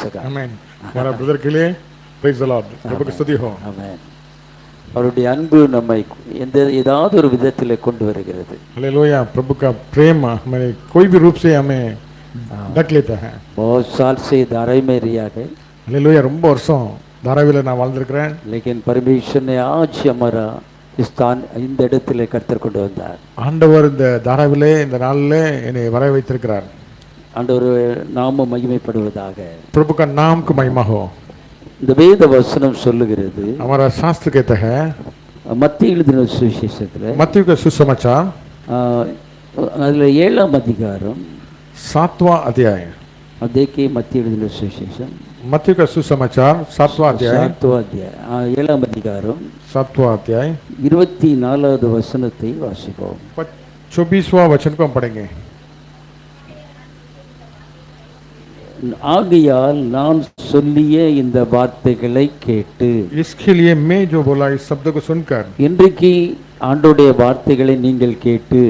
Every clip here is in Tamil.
God. Amen. हमारा ब्रदर के लिए praise the Lord. प्रभु की स्तुति हो. Amen. அவருடைய அன்பு நம்மை ஏதாவது ஒரு விதத்தில் கொண்டு வருகிறது. हालेलुया. प्रभु का प्रेम हमें कोई भी रूप से हमें ढक लेता है. बहुत साल से धारावी में रिया है. हालेलुया. ரொம்ப வருஷம் தாராவில நான் வாழ்ந்திருக்கிறேன். लेकिन परमेश्वर ने आज हमारा स्थान இந்த இடத்திலே கர்த்தர் கொண்டு வந்தார். ஆண்டவர் இந்த தாராவிலே இந்த நாளிலே என்னை வர வைத்திருக்கிறார். ஆண்டவர் நாம மகிமைப்படுவதாக. प्रभु का नाम को महिमा हो. இந்த வேத வசனம் சொல்லுகிறது. हमारा शास्त्र कहता है மத்தேயு எழுதின சுவிசேஷத்துல मत्ती का सुसमाचार அதுல 7ஆம் அதிகாரம் 7वां अध्याय. अब देखिए मत्ती எழுதின சுவிசேஷம் मत्ती का सुसमाचार 7वां अध्याय 7ஆம் அதிகாரம் 7वां अध्याय 24வது வசனத்தை வாசிப்போம். 24वां वचन को हम पढ़ेंगे. ஆகையால் நான் சொல்லிய இந்த வார்த்தைகளை கேட்டு, इसके लिए मैं जो बोला इस शब्द को सुनकर, இன்றைக்கு ஆண்டவருடைய வார்த்தைகளை நீங்கள் கேட்டு,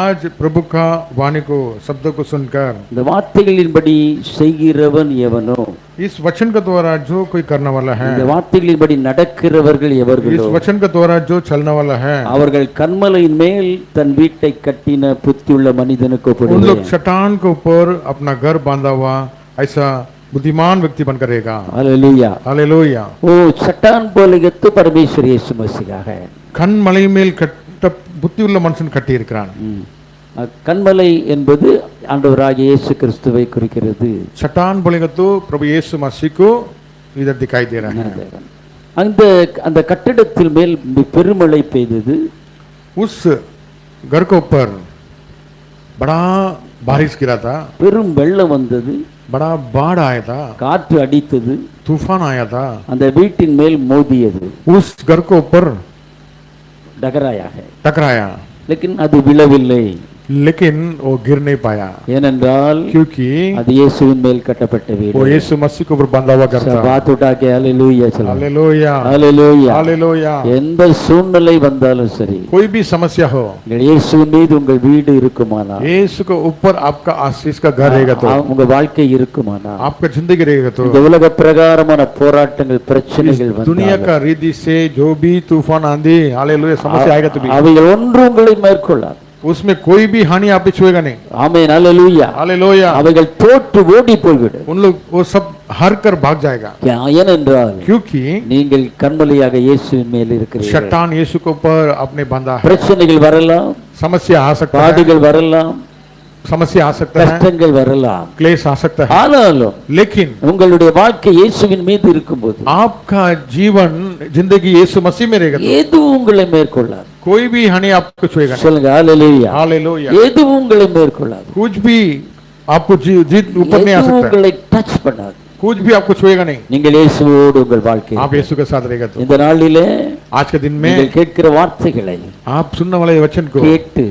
आज प्रभु का वाणी को शब्द को सुनकर, இந்த வார்த்தைகளின்படி செய்கிறவன் எவனோ, इस वचन के द्वारा जो कोई करने वाला है, இந்த வார்த்தைகளின்படி நடக்கிறவர்கள் எவர்களோ, इस वचन के द्वारा जो चलने वाला है, அவர்கள் கன்மலையின் மேல் தன் வீட்டை கட்டின புத்தியுள்ள மனிதனுக்கு उन लोग ஒப்புவிப்பார்கள். चट्टान के ऊपर अपना घर बांधा हुआ ऐसा बुद्धिमान व्यक्ति बनकर रहेगा. हालेलुया. हालेलुया. ஓ சட்டான் போலகத்து பரமேஸ்வர் இயேசு மசீஹாக கண்மலை மேல் கட்ட புத்தியுள்ள மனுஷன் கட்டி இருக்கிறான். கண்மலை என்பது ஆண்டவராகிய இயேசு கிறிஸ்துவை குறிக்கிறது. चट्टान बोलेगा तो प्रभु यीशु मसीह को इधर दिखाई दे रहा है. அந்த கட்டிடத்தில் மேல் பெருமழை பெய்தது. उस घर के ऊपर बड़ा बारिश गिरा था, பெரும் வெள்ளம் வந்தது, बड़ा बाढ़ आया था, காற்று அடித்தது, तूफान आया था, அந்த வீட்டின் மேல் மோதியது, उस घर के ऊपर टकराया, लेकिन அது விழவில்லை. लेकिन वो गिर नहीं पाया, ஏனென்றால் क्योंकि அது இயேசுவின் மேல் கட்டப்பட்ட வீடு. वो यीशु मसीह के ऊपर बंधा हुआ घर था. बात उठा के हालेलुया चलो. हालेलुया. हालेलुया. हालेलुया. எந்த சூழ்நிலை வந்தாலும் சரி, कोई भी समस्या हो, இயேசுவின் மீது உங்கள் வீடு இருக்குமானால், यीशु के ऊपर आपका आशीष का घर रहेगा तो, உங்க வாழ்க்கை இருக்குமானால், आपका जिंदगी रहेगा तो, இந்த உலக பிரகாரமான போராட்டங்கள் பிரச்சனைகள் வந்தாலும், दुनिया का रीति से जो भी तूफान आंधी, हालेलुया, समस्या आएगा तो भी அவைகள் ஒன்று உங்களை மேற்கொள்ளாது. उसमें कोई भी हानि आप पे छुएगा नहीं. आमीन. हालेलुया. हालेलुया. அவைகள் தோற்று ஓடி போய்விடும். उन लोग वो सब हर कर भाग जाएगा. ஏனென்றால் क्योंकि நீங்கள் கண்மலையாக இயேசுவின் மேல் இருக்கிறீர்கள். शैतान यीशु के ऊपर आपने बांधा है. பிரச்சனைகள் வரலாம், समस्या आ सकता है, பாடுகள் வரலாம், समस्या आ सकता है, கஷ்டங்கள் வரலாம், क्लेश आ सकता है, ஆனாலும் लेकिन உங்களுடைய வாழ்க்கை இயேசுவின் மீது இருக்கும்போது, आपका जीवन जिंदगी यीशु मसीह में रहेगा तो எதுவும் உங்களை மேற்கொள்ளாது. कोई भी हानि आपको छुएगा नहीं. சொல்லுங்க ஹalleluya. हालेलुया. எதுவும் உங்களை மேற்கொள்ளாது. कुछ भी आपको जीत ऊपर नहीं आ எதுவும் सकता, உங்களை டச் பண்ணாது. कुछ भी आपको छुएगा नहीं. நீங்கள் இயேசுவோடு உங்கள் வாழ்க்கை, आप यीशु के साथ रहेगा तो இந்த நாளிலே आज के दिन में நீங்கள் கேட்கிற வார்த்தைகளை आप सुनने वाले वचन को கேட்டு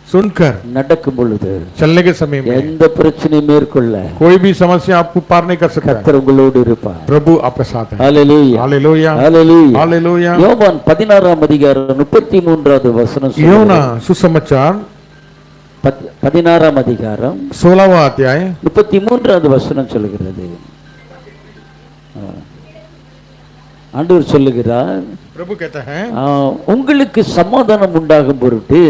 सुनकर நடக்கும் பொழுது चलने के समय में எந்த பிரச்சனையும் மேற்கொள்ள कोई भी समस्या आपको पार नहीं कर सकता. கர்த்தர் உங்களோடு இருப்பார். प्रभु आपके साथ है. ஹalleluya. हालेलुया. ஹalleluya. हालेलुया. யோவான் 16ஆம் அதிகாரம் 33வது வசனம் யோனா சொல்லுகிறது. सुसमाचार 16ஆம் அதிகாரம் 16वां अध्याय 33வது வசனம் சொல்லுகிறது. ஆண்டவர் சொல்லுகிறார், प्रभु कहता है உங்களுக்கு சமாதானம் உண்டாகும் பொருட்டு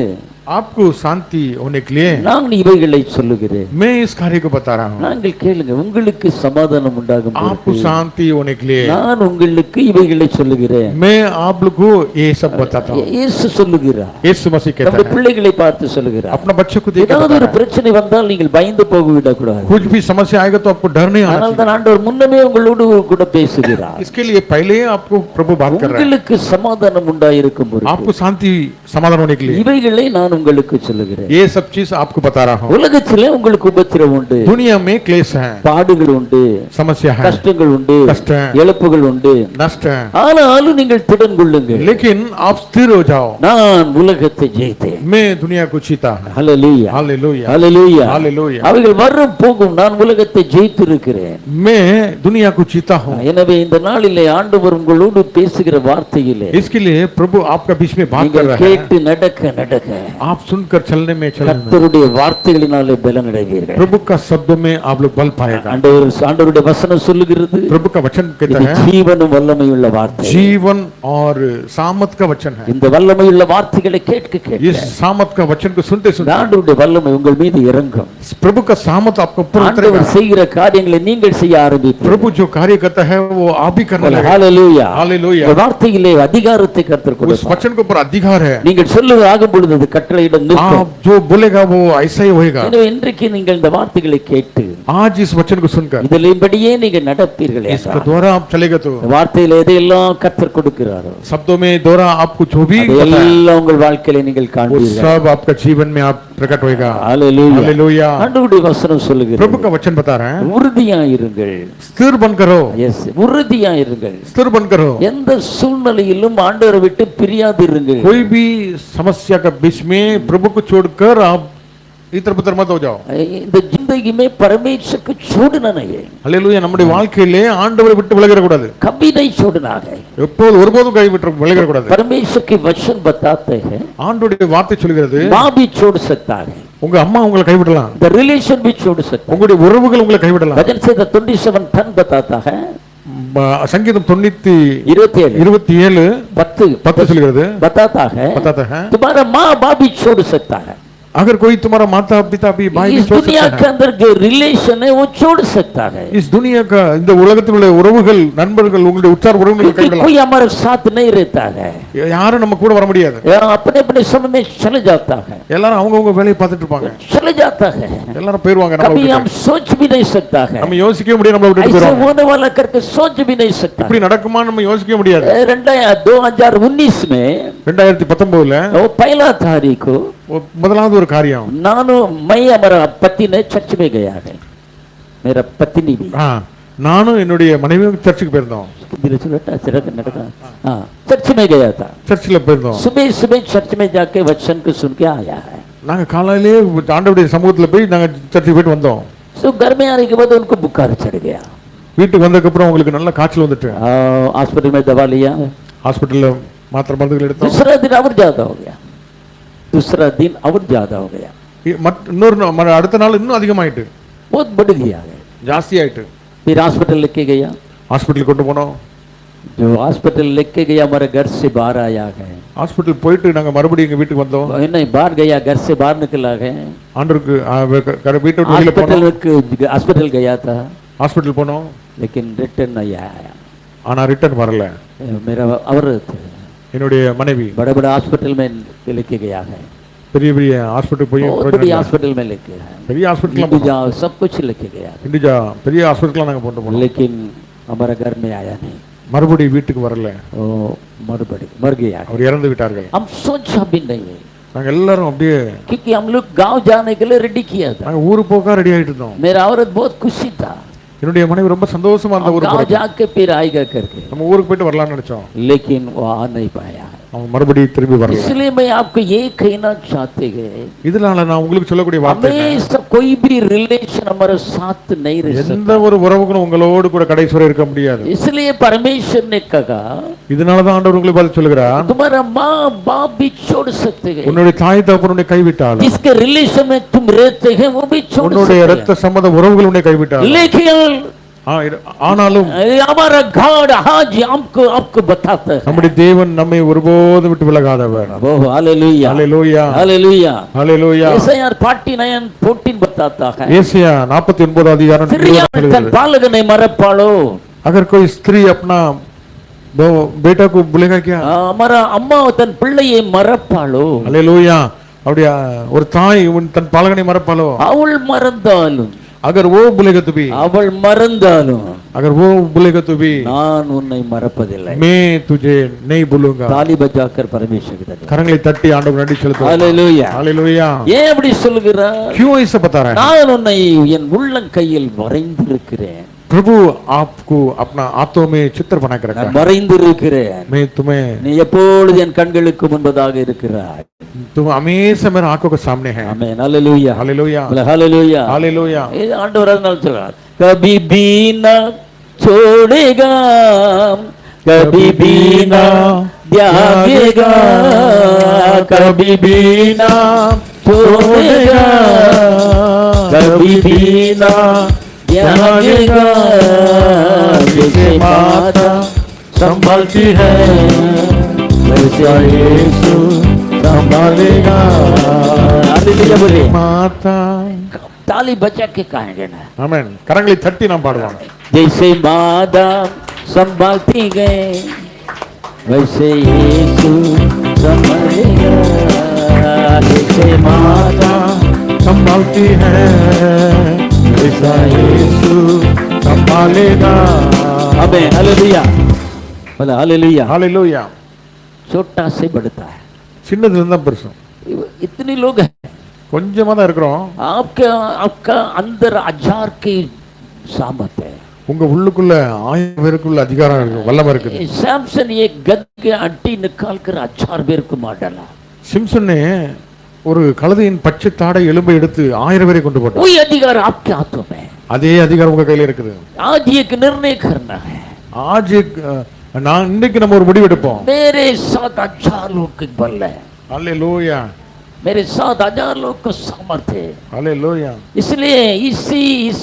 आपको शांति होने के लिए நான் இவைகளை சொல்லுகிறேன். मैं इस कार्य को बता रहा हूँ. நாங்கள் கேளுங்க, உங்களுக்கு சமாதானம் உண்டாகும் आपको பொருட்டு शांति होने के लिए நான் உங்களுக்கு இவைகளை சொல்லுகிறேன். मैं आप लोग को ये सब बताता हूँ. இயேசு சொல்லுகிறார், यीशु मसीह कहता நம்முடைய है, பிள்ளைகளை பார்த்து சொல்லுகிறார், अपना बच्चों को देख ஏதாவது ஒரு பிரச்சனை வந்தால் நீங்கள் பயந்து போக விடக்கூடாது. कुछ भी समस्या आएगा तो आपको डर नहीं आना ஆனால் चाहिए. தான் ஆண்டவர் முன்னமே உங்களோடு கூட பேசுகிறார். इसके लिए पहले ही आपको प्रभु बात कर रहा है. உங்களுக்கு சமாதானம் உண்டாயிருக்கும் பொருட்டு आपको शांति समाधान होने के लिए இவைகளை நான் உங்களுக்கு சொல்லுகிறேன். ये सब चीज आपको बता रहा हूँ. உலகத்திலே உங்களுக்கு உபத்திரவம் உண்டு, दुनिया में क्लेश है, பாடுகள் உண்டு, समस्या है, கஷ்டங்கள் உண்டு, कष्ट है, இழப்புகள் உண்டு. नष्ट है, ஆனாலும் நீங்கள் திடன் கொள்ளுங்கள், लेकिन आप स्थिर हो जाओ. நான் உலகத்தை ஜெயித்தேன். मैं दुनिया को जीता. ஹalleluya. हालेलुया. ஹalleluya. हालेलुया. அவைகள் வரும் போகும், நான் உலகத்தை ஜெயித்திருக்கிறேன். मैं दुनिया को जीता हूँ. எனவே இந்த நாளிலே ஆண்டவர் உங்களோடு பேசுகிற வார்த்தையிலே इसके लिए प्रभु आपका बीच में बात कर நீங்கள் रहा है. கேட்டு நடக்க நடக்க आप सुनकर चलने में चलने में கர்த்தருடைய வார்த்தைகளினாலே பலன் அடைவீர்கள். प्रभु का शब्दों में आप लोग बल पाएगा। ஆண்டவருடைய வசனம் சொல்லுகிறது प्रभु का वचन कहता இது है ஜீவனும் வல்லமையுள்ள வார்த்தை. जीवन और सामत का वचन है। இந்த வல்லமையுள்ள வார்த்தைகளை கேட்க इस கேட்க सामत का वचन को सुनते सुनते ஆண்டவருடைய வல்லமை உங்கள் மீது இறங்கும். प्रभु का सामत आपको ऊपर उतरेगा। ஆண்டவர் செய்கிற காரியங்களை நீங்கள் செய்ய ஆரம்பிப்பீர்கள். प्रभु जो कार्य करता है वो आप भी करने लगेगा। ஹalleluya. हालेलुया। இந்த வார்த்தையிலே அதிகாரத்தை கர்த்தர் उस கொடுப்பார். वचन के ऊपर अधिकार है। நீங்கள் சொல்லுவது ஆகும் பொழுது அது கட்டளையிட நிற்கும். आप जो बोलेगा वो ऐसा ही होएगा। எனவே இன்றைக்கு நீங்கள் இந்த வார்த்தைகளை கேட்டு आज इस वचन को सुनकर இதிலின்படியே நீங்கள் நடப்பீர்கள் इसके என்றால் द्वारा आप चलेगा तो இந்த வார்த்தையில எதையெல்லாம் கர்த்தர் கொடுக்கிறாரோ शब्दों में द्वारा आपको जो भी அதெல்லாம் உங்கள் வாழ்க்கையில நீங்கள் वो காண்பீர்கள். सब आपका जीवन में आप प्रकट होएगा। ஹalleluya. हालेलुया। ஆண்டவருடைய வசனம் சொல்லுகிறது प्रभु का वचन बता रहे हैं உறுதியாயிருங்கள். स्थिर बन करो। எஸ் உறுதியாயிருங்கள். स्थिर बन करो। எந்த சூழ்நிலையிலும் ஆண்டவரை விட்டு பிரியாதிருங்கள். कोई भी समस्या का बीच में प्रभु को छोड़कर आप इतर पुतर मत हो जाओ। இந்த जिंदगी परमेश्वर को छोड़ना नहीं है. हालेलुया। நம்முடைய வாழ்க்கையிலே ஆண்டவரை விட்டு விலகிற கூடாது. कभी नहीं छोड़ना है. எப்போது ஒருபோதும் கை விட்டு விலகிற கூடாது. परमेश्वर के वचन बताते हैं ஆண்டவருடைய வார்த்தை சொல்கிறது माँ भी छोड़ सकता है. உங்க அம்மா உங்களை கைவிடலாம்। The relation भी छोड़ सकता है. உங்களுடைய உறவுகள் உங்களை கைவிடலாம்। भजन से 27:10 बताता है. संगीतम 27 27 10 சொல்கிறது बताता है तुम्हारा माँ बाप भी छोड़ सकता है. अगर कोई तुम्हारा माता पिता भी भाई भी इस छोड़ दुनिया सकता के है। अंदर जो रिलेशन है वो छोड़ सकता है. इस दुनिया का இந்த உலகத்தில் உள்ள உறவுகள் நண்பர்கள் உங்களுடைய உற்றார் உறவுகளை क्योंकि கைவிடலாம்। कोई हमारे साथ नहीं रहता है. யாரும் நம்ம கூட வர முடியாது। अपने अपने समय में चले जाता है. எல்லாரும் அவங்க வேலையை பார்த்துட்டு இருப்பாங்க। चले जाता है. எல்லாரும் போயிடுவாங்க। நம்ம कभी हम सोच भी नहीं सकता है. நம்ம யோசிக்கவே முடியாது நம்மள விட்டு ऐसे போறோம்। होने वाला करके सोच भी नहीं सकता. இப்படி நடக்குமா நம்ம யோசிக்கவே முடியாது। 2019 में 2019ல वो पहला तारीख को முதலாவது ஒரு காரியம் मैं हमारा पति ने चर्च में गया है. मेरा पत्नी भी நானும் என்னுடைய மனைவியும் சர்ச்சுக்கு போயிருந்தோம்। चर्च में गया था. சர்ச்சில் போயிருந்தோம்। सुबह सुबह चर्च में जाके वचन को सुन के आया है. நாங்க காலையிலே ஆண்டவருடைய சமூகத்துல போய் நாங்க சர்ச்சுக்கு போயிட்டு வந்தோம்। सो घर में आने के बाद उनको बुखार चढ़ गया. வீட்டுக்கு வந்ததுக்கு அப்புறம் உங்களுக்கு நல்ல காய்ச்சல் வந்துட்டு हॉस्पिटल में दवा लिया. ஹாஸ்பிடல்ல மாத்திரை மருந்துகள் எடுத்தோம்। दूसरा दिन और ज्यादा हो गया. दूसरा दिन और ज्यादा हो गया. இன்னொரு அடுத்த நாள் இன்னும் அதிகமாயிட்டு बहुत बढ़ गया है. ஜாஸ்தி ஆயிட்டு फिर हॉस्पिटल लेके गया. ஹாஸ்பிடல் கொண்டு போனோம்। जो हॉस्पिटल लेके गया हमारे घर से बाहर आया है. ஹாஸ்பிடல் போயிட்டு நாங்க மறுபடியும் எங்க வீட்டுக்கு வந்தோம்। नहीं बाहर गया घर से बाहर निकला है. ஆண்டருக்கு வீட்டை விட்டு வெளியில போனோம்। हॉस्पिटल गया था ஹாஸ்பிடல் போனோம்। लेकिन रिटर्न नहीं आया. ஆனா ரிட்டர்ன் வரல। मेरा औरत என்னுடைய மனைவி बड़े बड़े हॉस्पिटल में लेके गया है. பெரிய பெரிய ஹாஸ்பிடல் போய் बड़ी हॉस्पिटल में लेके गया है. பெரிய ஹாஸ்பிடல்ல इंडिजा सब कुछ लेके गया है. இண்டிஜா பெரிய ஹாஸ்பிடல்ல நாங்க போட்டு போனோம்। लेकिन हमारा घर में आया नहीं. மறுபடியும் வீட்டுக்கு வரல। ओ मर गया. அவர் இறந்து விட்டார்கள்। हम सोचा भी नहीं है நாங்க எல்லாரும் அப்படியே क्योंकि हम लोग गांव जाने के लिए रेडी किया था. நாங்க ஊருக்கு போக ரெடி ஆயிட்டு இருந்தோம்। मेरा औरत बहुत खुशी था. என்னுடைய மனைவி ரொம்ப சந்தோஷமா அந்த ஊருக்கு गांव जाके फिर आएगा करके. நம்ம ஊருக்கு போயிட்டு வரலாம்னு நினைச்சோம்। लेकिन वो आ नहीं पाया. அவங்க மறுபடியும் திரும்பி வரல। इसलिए मैं आपको ये कहना चाहते हैं இதனால நான் உங்களுக்கு சொல்லக்கூடிய வார்த்தை हमेशा कोई भी रिलेशन हमारे साथ नहीं रह सकता. எந்த ஒரு உறவுகளும் உங்களோடு கூட கடைசி வரை இருக்க முடியாது। इसलिए परमेश्वर ने कहा இதனால தான் ஆண்டவர் உங்களுக்கு பதில் சொல்கிறார் तुम्हारा माँ बाप भी छोड़ सकते हैं. உன்னுடைய தாய் தகப்பன் உன்னை கைவிட்டாலும் जिसके रिलेशन में तुम रहते हैं वो भी छोड़ உன்னுடைய सकते இரத்த சம்பந்த உறவுகள் உன்னை கைவிட்டாலும் हैं. लेकिन ஆனாலும் हमारा गॉड आज आपको बताता है. நம்முடைய தேவன் நம்மை ஒருபோதும் விட்டு விலகாதவர்। Oh hallelujah hallelujah hallelujah hallelujah. यशायाह 49:14 बताता है ஏசாயா 49 அதிகாரம் तन बालकனை மறப்பாளோ. अगर कोई स्त्री अपना बेटा को भूलेगा क्या? हमारा अम्मा तन பிள்ளையை மறப்பாளோ. हालेलुया। அப்படியே ஒரு தாய் தன் பாலகனை மறப்பாளோ? அவள் மறந்தாலும் अगर वो भूलेगा तो भी அவள் மறந்தாலும் अगर वो भूलेगा तो भी நான் உன்னை மறப்பதில்லை. मैं तुझे नहीं भूलूंगा। ताली बजाकर परमेश्वर की धन्यवाद। கரங்களை தட்டி ஆண்டவருக்கு நன்றி செலுத்துவோம்। Hallelujah hallelujah. ஏன் அப்படி சொல்கிறார்? क्यों ऐसा बता रहा है? நான் உன்னை என் உள்ளங்கையில் வரைந்திருக்கிறேன். प्रभु आपको अपना हाथों में चित्र बना कर रखा है। வரைந்திருக்கிறேன். मैं तुम्हें நீ எப்பொழுது என் கண்களுக்கு முன்பதாக இருக்கிறாய். तुम हमेशा मेरे आंखों के सामने है। आमीन हालेलुया हालेलुया हालेलुया हालेलुया। ये आंडवर அதனால சொல்றார் कभी भी ना छोड़ेगा कभी भी ना त्यागेगा, कभी भी ना छोड़ेगा, कभी भी ना त्यागेगा। जैसे माता संभालती है वैसे यीशु संभालेगा। हालेलुया बोलिए। माता ताली बजा के कहेंगे ना, ஆமென். கரங்களை தட்டி நாம் பாடுவோம். जैसे माता संभालती गए वैसे यीशु संभालेगा। जैसे माता संभालती है वैसा यीशु संभालेगा। आमीन। हालेलुया बोला हालेलुया। हालेलुया। छोटा से बढ़ता है, சின்னதுல இருந்தா பெருசு. इतने लोग हैं, கொஞ்சமா தான் இருக்கிறோம். आपका अंदर 1000 की सामर्थ है। உங்க உள்ளுக்குள்ள 1000 பேருக்குள்ள அதிகாரம் இருக்கு, வல்லமை இருக்குது. सैमसन एक गद के अड्डी निकाल कर 1000 பேர் को मार डाला। சிம்சனே ஒரு கழுதையின் பச்சை தாடை எலும்பை எடுத்து 1000 பேரை கொண்டு போட்டார். वही अधिकार आपके हाथों में है। அதே அதிகாரம் உங்க கையில இருக்குது. आज एक निर्णय करना है। आज நான் இன்னைக்கு நம்ம ஒரு முடிவு எடுப்போம். मेरे साथ 1000 लोग के बल है, हालेलुया। मेरे साथ 1000 लोग का सामर्थ है। हालेलुया। इसलिए इस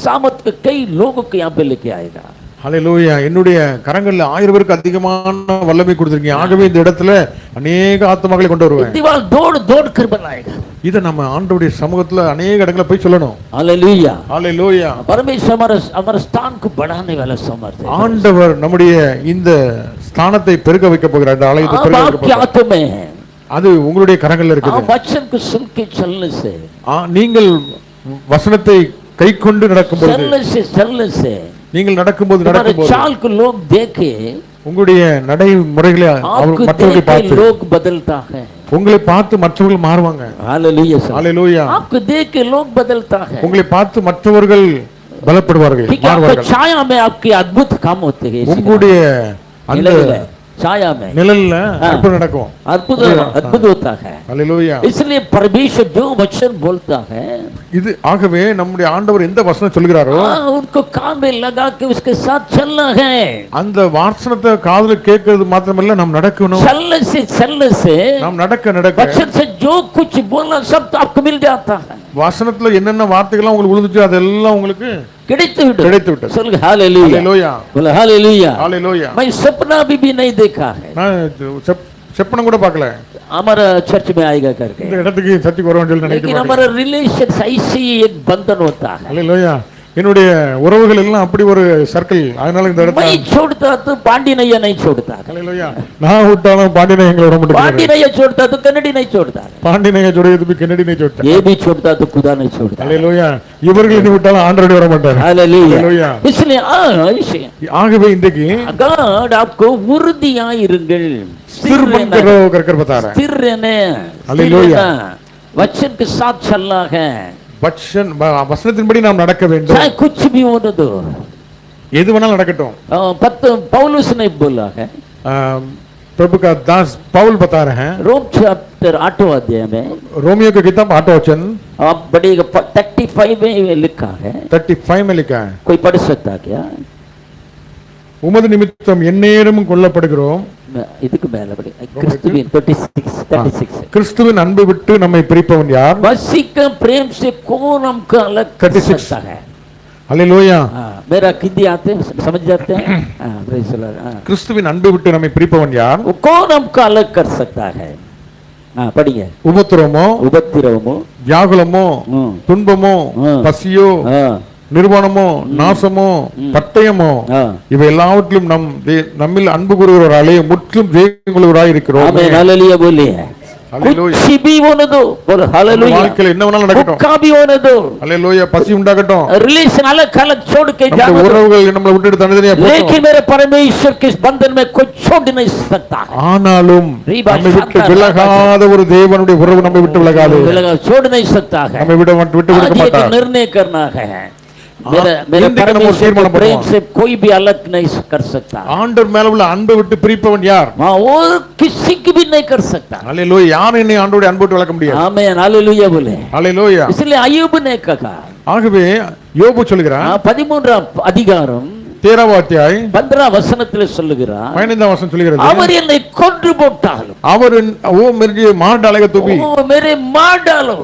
सामर्थ को कई लोगों को यहाँ पे लेके आएगा। हालेलुया। என்னுடைய கரங்கள்ல 1000 பேருக்கு அதிகமான வல்லமை கொடுத்திருக்கீங்க. ஆகவே இந்த இடத்துல अनेक ஆத்துமாக்களை கொண்டு வருவேன். दीवार दौड़ दौड़ कर बनाएगा। இத நம்ம ஆண்டவருடைய சமூகத்துல अनेक இடங்கள்ல போய் சொல்லணும். हालेलुया। हालेलुया। परमेश्वर हमारे स्थान को बढ़ाने वाला समर्थ है। ஆண்டவர் நம்முடைய இந்த ஸ்தானத்தை பெருக வைக்க போகிறார். இந்த ஆலயத்தை பெருக வைக்க आपके போகிறார். हाथों में है। அது உங்களுடைய கரங்கள்ல இருக்குது. वचन को सुन के चलने से, நீங்கள் वचनத்தை கைக்கொண்டு நடக்கும்போது, चलने से நீங்கள் நடக்கும்போது चाल को लोग देखे, உங்களுடைய நடைமுறைகளை आपको மற்றவர்கள் देख के பார்த்து, लोग बदलता है। உங்களை பார்த்து மற்றவர்கள் மாறுவாங்க. हालेलुया। हालेलुया। आपको देख के लोग बदलता है। உங்களை பார்த்து மற்றவர்கள் பலப்படுவார்கள், மாறுவார்கள். छाया में आपके अद्भुत काम होते हैं। உங்களுடைய அந்த छाया में நிழல்ல அற்புதம் நடக்கும். अद्भुत होता है। हालेलुया। इसलिए परमेश्वर जो वचन बोलता है, இது ஆகவே நம்முடைய ஆண்டவர் எந்த வசனம் சொல்கிறாரோ उनको कान में लगा के उसके साथ चलना है। அந்த வாசனத்தை காதுல கேட்கிறது மாத்திரமல்ல, நாம் நடக்கணும். चलने से நாம் நடக்க वचन से जो कुछ बोलना सब तो आपको मिल जाता है। வசனத்துல என்னென்ன வார்த்தைகள் உங்களுக்கு விழுந்துச்சு அதெல்லாம் உங்களுக்கு கிடைத்து விட்டது. சொல்லுங்க हालेलुया। हालेलुया। बोला हालेलुया। हालेलुया। मैं सपना भी नहीं देखा है, நான் செப்பனம் கூட பார்க்கல. हमारा चर्च में आएगा करके, இந்த இடத்துக்கு சர்ச்சுக்கு வருவோம்னு சொல்லி लेकिन நினைக்கிறேன். हमारा रिलेशन ऐसे ही एक बंधन होता है। हालेलुया। என்னுடைய உறவுகள் எல்லாம் அப்படி ஒரு சர்க்கிள். அதனால இந்த இடத்துல मैं छोड़ता तो पांडी नैया नहीं छोड़ता, हालेलुया. நான் விட்டாலும் பாண்டியனை எங்களை விட पांडी மாட்டேங்கிறாரு. नैया छोड़ता तो कन्नड़ी नहीं छोड़ता, பாண்டியனை ஜோடியது भी கென்னடி नहीं छोड़ता. ये भी छोड़ता तो खुदा नहीं छोड़ता। हालेलुया. இவர்கள் இனி விட்டாலும் ஆண்டவரே வர மாட்டார். हालेलुया। हालेलुया. इसलिए ஆகவே இன்றைக்கு गॉड आपको उर्दियाயிருங்கள், स्थिर बनकर रहो करकर बता रहा है. स्थिर रहने, हालेलुया। वचन के साथ चलना है। வசனத்தின்படி நாம் நடக்க வேண்டும். चाहे कुछ भी होने दो, எது வேணாலும் நடக்கட்டும். पौलुस ने बोला है, प्रभु का दास पौल बता रहे हैं रोम चैप्टर 8 अध्याय में, रोमियो की किताब 8 वचन आप पढ़िएगा 35 में लिखा है। 35 में लिखा है, कोई पढ़ सकता क्या? உமது நிமித்தம் எந்நேரமும் கொல்லப்படுகிறோம். இதுக்கு மேல படி, கிறிஸ்துவின் 36 கிறிஸ்துவின் அன்பை விட்டு நம்மை பிரிப்பவன் யார்? मसीह के प्रेम से कौन हमको अलग कर सकता है? हालेलुया। मेरा हिंदी आते हैं, समझ जाते हैं? Praise the Lord. கிறிஸ்துவின் அன்பை விட்டு நம்மை பிரிப்பவன் யார்? वो कौन हमको अलग कर सकता है? पढ़िए। உபத்திரமோ, வியாகுலமோ, துன்பமோ, பசியோ, நிர்வாணமோ, நாசமோ, பட்டயமோ, இவை எல்லாவற்றிலும் நம்மில் அன்பு கூறுகிறவராலே முற்றும் ஜெயம் கொள்கிறவராய் இருக்கிறோம். ஆமென்। हालेलुया बोलिए। हालेलुया। कुछ भी होने दो, बोलो हालेलुया। வாழ்க்கையில என்ன வேணாலும் நடக்கட்டும், भूखा भी होने दो, हालेलुया। பசி உண்டாகட்டும், रिलेशन अलग अलग छोड़ के நம்ம जाओ, உறவுகள் நம்மளை விட்டுட்டு தனித்தனியா போகட்டும், लेकिन मेरे परमेश्वर के इस बंधन में कोई छोड़ नहीं सकता। ஆனாலும் நம்மை விட்டு விலகாத ஒரு தேவனுடைய உறவு நம்மை விட்டு விலகாது, छोड़ नहीं सकता है। நம்மை விட்டு விட்டு விட மாட்டார்। निर्णय करना है, मेरे परमेश्वर के प्रेम से कोई भी अलग नहीं कर सकता। ஆண்டவர் மேல உள்ள அன்பை விட்டு பிரிப்பவன் யார்? और किसी की भी नहीं कर सकता। हालेलुया। யார் என்னை ஆண்டவருடைய அன்பை விட்டு விலக்க முடியாது? आमीन। हालेलुया बोले। हालेलुया। इसलिए अय्यूब ने कहा, ஆகவே யோபு சொல்கிறான் 13ஆம் அதிகாரம் 13वां अध्याय 15 வசனத்தில் சொல்லுகிறார், 15वां वचन சொல்கிறது, அவர் என்னை கொன்று போட்டாலும், அவர் वो मुझे मार डालेगा तो भी, वो मेरे मार डालो,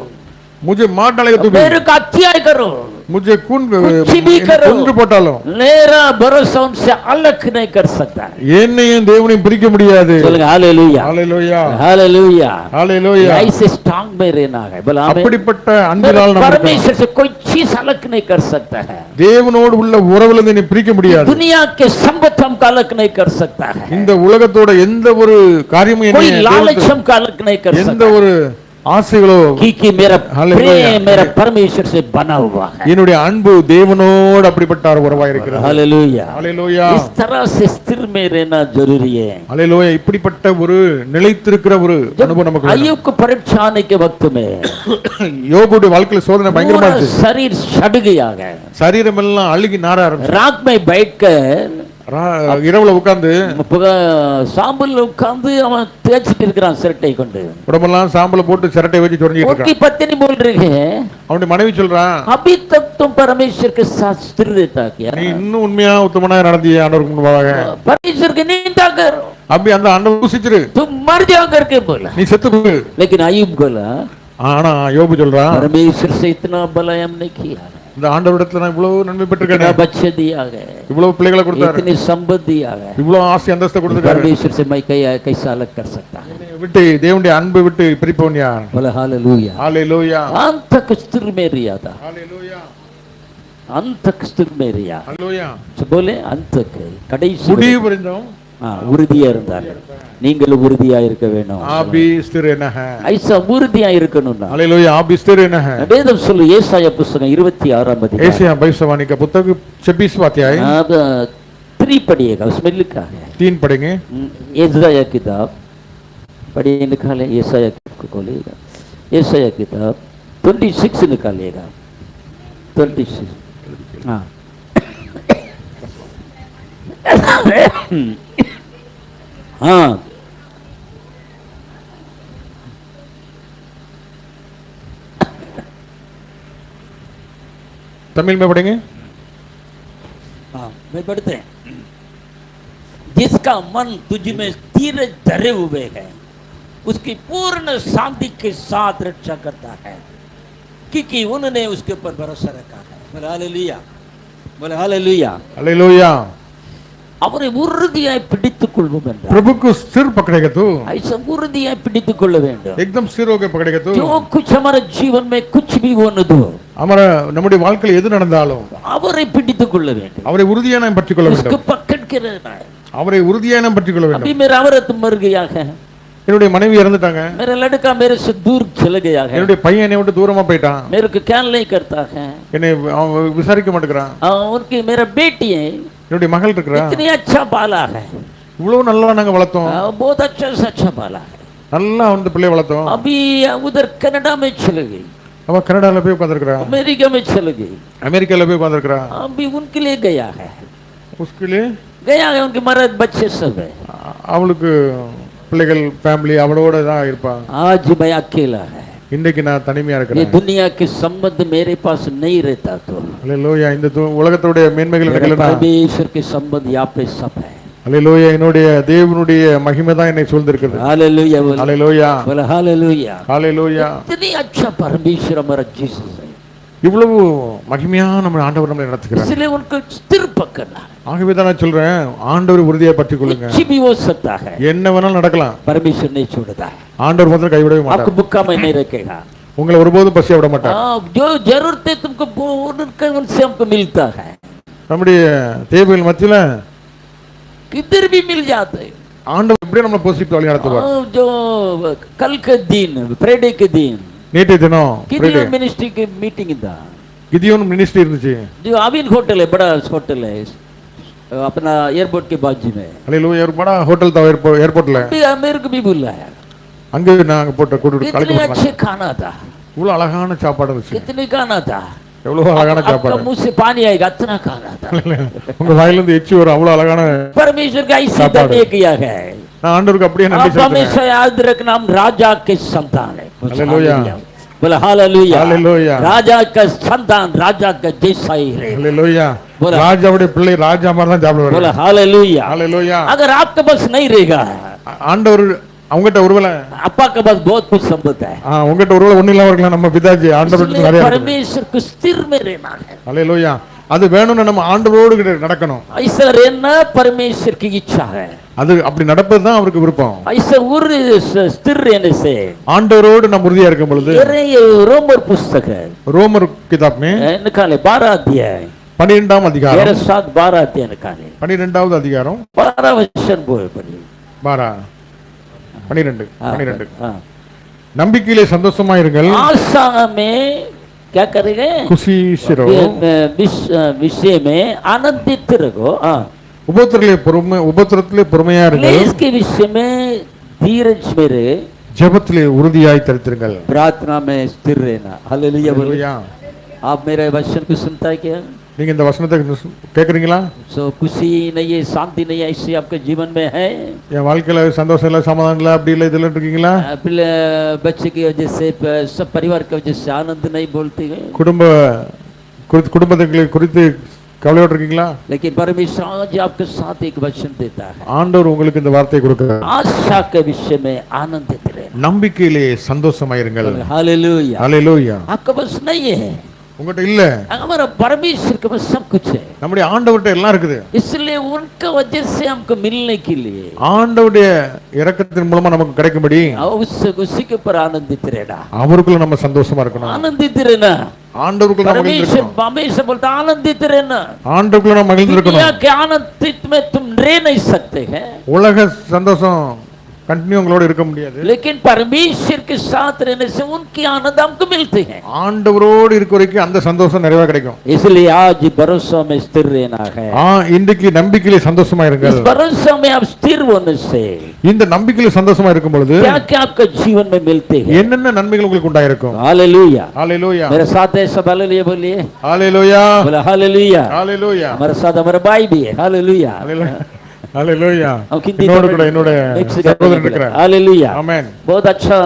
मुझे मार डालेगा तो भी, मेरे को हत्या करो, मुझे कुछ भी करो, கொன்று போட்டாலும் मेरा भरोसा उनसे अलग नहीं कर सकता है. என்னையும் தேவனையும் பிரிக்க முடியாது. சொல்லுங்க ஹalleluya, ஹalleluya, ஹalleluya, ஹalleluya. ऐसे स्ट्रांग में रहना है. बोला आमीन. அப்படிப்பட்ட அன்பினால் நம்ம परमेश्वर से कोई चीज अलग नहीं कर सकता है. தேவனோடு உள்ள உறவுல இருந்து பிரிக்க முடியாது. दुनिया के संबंध हमको अलग नहीं कर सकता है. இந்த உலகத்தோட எந்த ஒரு காரியமும் कोई என்னை लालच हमको अलग नहीं कर எந்த सकता. ஒரு ஆசைகளோ, क्योंकि मेरा हालेलुया, प्रेम मेरा परमेश्वर से बना हुआ है. என்னுடைய அன்பு தேவனோடு அப்படிப்பட்ட ஒரு உறவாய் இருக்கிறது. हालेलुया, ஹalleluya. इस तरह से स्थिर में रहना जरूरी है. ஹalleluya. இப்படிப்பட்ட ஒரு நிலைத்திருக்கிற ஒரு அனுபவம் நமக்கு வேணும். अय्यूब को परीक्षा आने के वक्त में யோபுடைய வாழ்க்கையில சோதனை பயங்கரமா पूरा இருந்துச்சு. शरीर सड़ गया है. சரீரம் எல்லாம் அழுகி நார ஆரம்பிச்சு. रात में बैठकर இரவுல உட்கார்ந்து சாம்பல் உட்கார்ந்து அவன் தேய்ச்சிட்டு இருக்கிறான் சிரட்டை கொண்டு. உடம்பெல்லாம் சாம்பல போட்டு சிரட்டை வச்சு சொரிஞ்சிட்டு उनकी இருக்கான். पत्नी बोल रही है, அவனுடைய மனைவி சொல்றான், अभी तक तुम परमेश्वर के साथ स्थिर रहता क्या? நீ இன்னும் உண்மையா உத்தமனா நடந்தியே ஆண்டவருக்கு முன்பாக, परमेश्वर की निंदा करो, அப்படி அந்த ஆண்டவர் தூசிச்சிரு, तुम मर जाओ करके बोला. நீ செத்து போ. लेकिन अय्यूब बोला, ஆனா யோபு சொல்றான், परमेश्वर से इतना भला हमने किया, இந்த ஆண்டவரிடத்துல நான் இவ்வளவு நன்மை इतना பெற்றிருக்கேன், बच्चे दिया है, இவ்வளவு பிள்ளைகளை கொடுத்தாரு, इतनी संपत्ति दिया है, இவ்வளவு ஆசை அந்தஸ்தை கொடுத்தாரு, परमेश्वर से मैं कैसा अलग कर सकता है? விட்டு தேவனுடைய அன்பை விட்டு பிரிப்பவன் யார்? बोला हालेलुया, ஹalleluya, अंत तक स्थिर में रिया था, ஹalleluya, अंत तक स्थिर में रिया. ஹalleluya. बोले अंत तक கடைசி முடிவு புரிந்தோம், உறுதியா இருந்தார்கள். நீங்களும் உறுதியா இருக்க வேணும். ஆபி ஸ்திரனஹ, ஐசா உறுதியா இருக்கணும்னா ஹalleluya, ஆபி ஸ்திரனஹ. வேதம் சொல்லு ஏசாயா புத்தகம் 26 அதிகாரம், एशिया भविष्यवाणी का पुस्तक 26वां अध्याय 3 पढ़िएगा, उसमें लिखा है. 3 पढ़ेंगे. एसाया किताब पढ़िए, निकाले एसाया खोलिएगा, एसाया किताब 26 निकालिएगा, 26. हाँ हाँ तमिल में पढ़ेंगे. हाँ मैं पढ़ते हैं. जिसका मन तुझ में धीरज धरे हुए है, उसकी पूर्ण शांति के साथ रक्षा करता है, क्योंकि उन्होंने उसके ऊपर भरोसा रखा है. बोले हालेलुया, बोले हालेलुया. हालेलुया. அவரை உறுதியாய் பிடித்துக் கொள்வோம் என்றார். प्रभु को सिर पकड़ेगा तू, ऐसा उறுதியாய் பிடித்துக் கொள்ள வேண்டும். एकदम सिर होके पकड़ेगा तू. जो कुछ हमारे जीवन में कुछ भी होने दो, हमारा நம்முடைய வாழ்க்கையில் எது நடந்தாலும் அவரை பிடித்துக் கொள்ள வேண்டும். அவரை உறுதியா நாம் பற்றிக் கொள்ள उसको வேண்டும். पकड़ के रहना है. அவரை உறுதியா நாம் பற்றிக் கொள்ள अभी வேண்டும். मेरा औरत मर गया है, என்னுடைய மனைவி இறந்துட்டாங்க, मेरा लड़का मेरे से दूर चले गया है, என்னுடைய பையன் என்னை விட்டு தூரமா போயிட்டான், मेरे को ख्याल नहीं करता है. என்னை அவன் விசாரிக்க மாட்டேங்கிறான், उनकी मेरा बेटी है, என்னுடைய மகள் இருக்கிறா, इतनी अच्छा पाला है, இவ்வளவு நல்லா நாங்க வளர்த்தோம், बहुत अच्छा से अच्छा पाला है. நல்லா அந்த பிள்ளைய வளர்த்தோம், अभी उधर कनाडा में चले गई, அவ கனடால போய் உட்கார்ந்திருக்கா, अमेरिका में चले गई, அமெரிக்கால போய் உட்கார்ந்திருக்கா, अभी उनके लिए गया है, उसके लिए गया है, उनके मर्द बच्चे सब है. அவளுக்கு பிள்ளைகள் ஃபேமிலி அவளோட தான் இருப்பா. आज मैं अकेला है, இன்னைக்கு நான் தனிமையா ये இருக்கிறேன். दुनिया के संबंध मेरे पास नहीं रहता तो ஹalleluya. இந்த உலகத்தோட மேன்மைகள் मेरा எனக்குலனா, परमेश्वर के संबंध यहाँ पे सब है. ஹalleluya, என்னுடைய தேவனுடைய மகிமை தான் என்னை சூழ்ந்திருக்கிறது. हालेलुया, बोले ஹalleluya, बोले हालेलुया. ஹalleluya. इतनी अच्छा परमेश्वर हमारा जीसस है, இவ்வளவு மகிமையா நம்ம ஆண்டவர் நம்மை நடத்துகிறார். इसलिए उनको स्थिर पकड़ना. ஆகவே தான் நான் சொல்றேன், ஆண்டவர் உறுதியா பற்றிக் கொள்ளுங்க. कुछ भी हो सकता है, என்ன வேணாலும் நடக்கலாம், परमेश्वर नहीं छोड़ता है, ஆண்டவர் முதல்ல கைவிடவே आपको மாட்டார். भूखा में नहीं रखेगा. உங்களை ஒருபோதும் பசிய விட மாட்டார். जो जरूरत है तुमको उनसे हमको मिलता है, நம்முடைய தேவைகள் மத்தியில किधर भी मिल जाते हैं. ஆண்டவர் எப்படியே நம்மளை போஷித்து வழி நடத்துவார். जो कल के दिन फ्राइडे के दिन நேற்றைய தினம் कितनी मिनिस्ट्री की मीटिंग था, கிதியோன் மினிஸ்ட்ரி இருந்துச்சு. जो आविन होटल है, बड़ा होटल है अपना एयरपोर्ट के बाजू में. ஹalleluya. ஒரு படா ஹோட்டல் தான் ஏர்போர்ட்ல, मेरे को भी बुलाया, அங்க நாங்க போட்ட கூட்டு कितने கலந்து अच्छे खाना था, இவ்வளவு அழகான சாப்பாடு இருந்துச்சு. कितने खाना था, எவ்வளவு அழகான आपका சாப்பாடு, मुंह से पानी आएगा, इतना खाना था. உங்க வாயில இருந்து எச்சி வரும், அவ்வளவு அழகான. परमेश्वर का ऐसी सापाड़। धन्य किया है. நான் ஆண்டவருக்கு அப்படியே நன்றி आप செலுத்துறேன். हमेशा याद रखना हम राजा के संतान है. हालेलुया. बोला हालेलुया हालेलुया राजा का संतान राजा का जैसा ही रहे हालेलुया बोला ராஜாவுடைய பிள்ளை ராஜா மாதிரி தான் சாப்பிடுவாரு बोला हालेलुया हालेलुया अगर आपके पास नहीं रहेगा ஆண்டவர் அவங்ககிட்ட ஒருவேளை अप्पा के पास बहुत कुछ संपत्ति है உங்ககிட்ட ஒருவேளை ஒண்ணு இல்லாம இருக்கலாம் நம்ம பிதாஜி ஆண்டவர்கிட்ட इसलिए நிறைய இருக்கு. परमेश्वर को स्थिर में रहना है हालेलुया அது வேணும்னு நம்ம ஆண்டவரோடு கிட்ட நடக்கணும் ऐसा रहना परमेश्वर की इच्छा है அது அப்படி நடப்பது தான் அவருக்கு விருப்பம் ऐसा स्थिर रहने से ஆண்டவரோடு நம்ம உறுதியா இருக்கும் பொழுது ये रोमर पुस्तक है ரோமர் கிதாப் में निकाले 12 अध्याय 12ஆம் அதிகாரம் 12 अध्याय निकाले 12வது அதிகாரம் 12 वचन बोल पढ़िए 12 நம்பிக்கையிலே சந்தோஷமா இருங்கள் आशा में क्या करेंगे குஷிசிரோ विषय में आनंदित रहो உபத்திரத்திலே பொறுமையா இருங்கள் क्लेश के विषय में धीरज में रहे ஜெபத்திலே உறுதியாய் தரித்திருங்கள் प्रार्थना में स्थिर रहना हालेलुया बोलिए ஹalleluya आप मेरे वचन को सुनता है क्या நீங்க இந்த வசனத்தை கேக்குறீங்களா सो खुशी नहीं है शांति नहीं है ऐसे आपके जीवन में है என் வாழ்க்கையில சந்தோஷம் இல்ல சமாதானம் இல்ல அப்படி இல்ல இதெல்லாம் இருக்கீங்களா बच्चे की वजह से सब परिवार की वजह से आनंद नहीं बोलते हैं குடும்பத்தை குறித்து கவலையோட இருக்கீங்களா लेकिन परमेश्वर आज आपके साथ एक वचन देता है ஆண்டவர் உங்களுக்கு இந்த வார்த்தையை கொடுக்கிறார் आशा के विषय में आनंदित रहना நம்பிக்கையிலே சந்தோஷமாயிருங்கள் हालेलुया ஹalleluya आपके पास नहीं है உங்ககிட்ட இல்ல हमारा परमेश्वर के पास सब कुछ है நம்முடைய ஆண்டவர்ட்ட எல்லாம் இருக்குது इसलिए उनका वजह से हमको मिलने के लिए ஆண்டவருடைய இரக்கத்தின் மூலமா நமக்கு கிடைக்கும்படி उसी के ऊपर आनंदित रहना அவருக்குள்ள நம்ம சந்தோஷமா இருக்கணும் आनंदित रहना ஆண்டவருக்குள்ள நம்ம परमेश्वर हमेशा बोलता आनंदित रहना ஆண்டவருக்குள்ள நம்ம மகிழ்ந்து दुनिया இருக்கணும் के आनंदित में तुम रह नहीं सकते हैं உலக சந்தோஷம் कंटिन्यू உங்களோட இருக்க முடியாது लेकिन परमेश्वर के साथ रहने से उनकी आनंद हमको मिलते हैं ஆண்டவரோடு இருக்க வரைக்கும் அந்த சந்தோஷம் நிறைவா கிடைக்கும் इसलिए आज भरोसा में स्थिर रहना है இன்றைக்கு நம்பிக்கையிலே சந்தோஷமா இருங்கள் इस भरोसा में आप स्थिर होने से இந்த நம்பிக்கையிலே சந்தோஷமா இருக்கும் பொழுது क्या क्या आपके जीवन में मिलते हैं என்னென்ன நன்மைகள் உங்களுக்கு உண்டாயிருக்கும் हालेलुया हालेलूया मेरे साथ है सब हालेलुया बोलिए हालेलूया बोला हालेलुया हालेलूया हमारे साथ हमारा भाई भी है हालेलुया हालेलूया हम हिंदी என்னோட கூட என்னோட சகோதரன் இருக்கிறார் हालेलुया ஆமென் बहुत अच्छा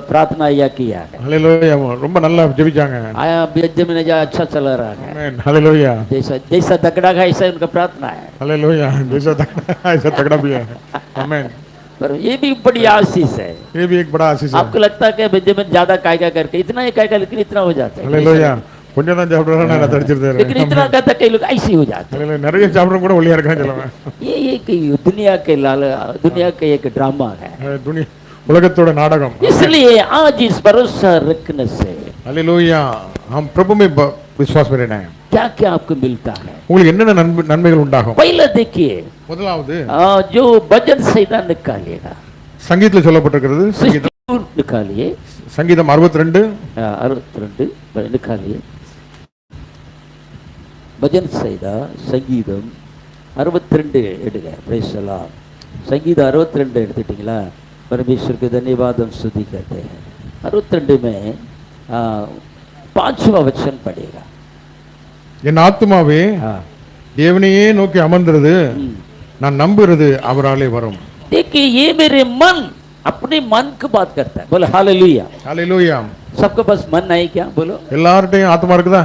प्रार्थना यह किया है हालेलूया ரொம்ப நல்லா ஜெபிச்சாங்க आया बेज्जम में जा अच्छा चला रहा है आमेन हालेलूया जैसा जैसा तगड़ा है ऐसा उनका प्रार्थना है हालेलूया जैसा तगड़ा भी है आमेन पर ये भी बड़ी आशीष है ये भी एक बड़ा आशीष है आपको लगता है कि बेंजामिन ज्यादा कायका करके इतना ही कायका लेकिन इतना हो जाता है हालेलूया கொஞ்சம் தான் சாப்பிடுறா நான் தடிச்சிருந்தேன் लेकिन इतना कहता कई लोग ऐसे हो जाते हालेलूया நிறைய சாப்பிடுற கூட ஒல்லியா இருக்கான்னு சொல்லுவேன் हैं ये एक दुनिया के एक ड्रामा है दुनिया உலகத்தோட நாடகம் इसलिए आज इस भरोसा रखने से हालेलूया हम प्रभु में विश्वास में रहना है क्या क्या आपको मिलता है உங்களுக்கு என்னென்ன நன்மைகள் உண்டாகும் पहले देखिए முதலாவது जो भजन संहिता निकालिएगा சங்கீதத்துல சொல்லப்பட்டிருக்கிறது निकालिए சங்கீதம் 62 निकालिए भजन संहिता சங்கீதம் 62 எடுங்க praise the Lord சங்கீதம் 62 எடுத்துட்டீங்களா परमेश्वर के धन्यवाद हम स्तुति करते हैं 62 में 5वां वचन पढ़ेगा என் ஆத்துமாவே தேவனையே நோக்கி அமர்ந்திருது நான் நம்புறது அவராலே வரும் देखिए ये मेरे मन अपने मन की बात करता है बोलो हालेलुया हालेलूया सबके पास मन नहीं क्या बोलो எல்லார்ட்டையும் ஆத்மா இருக்குதா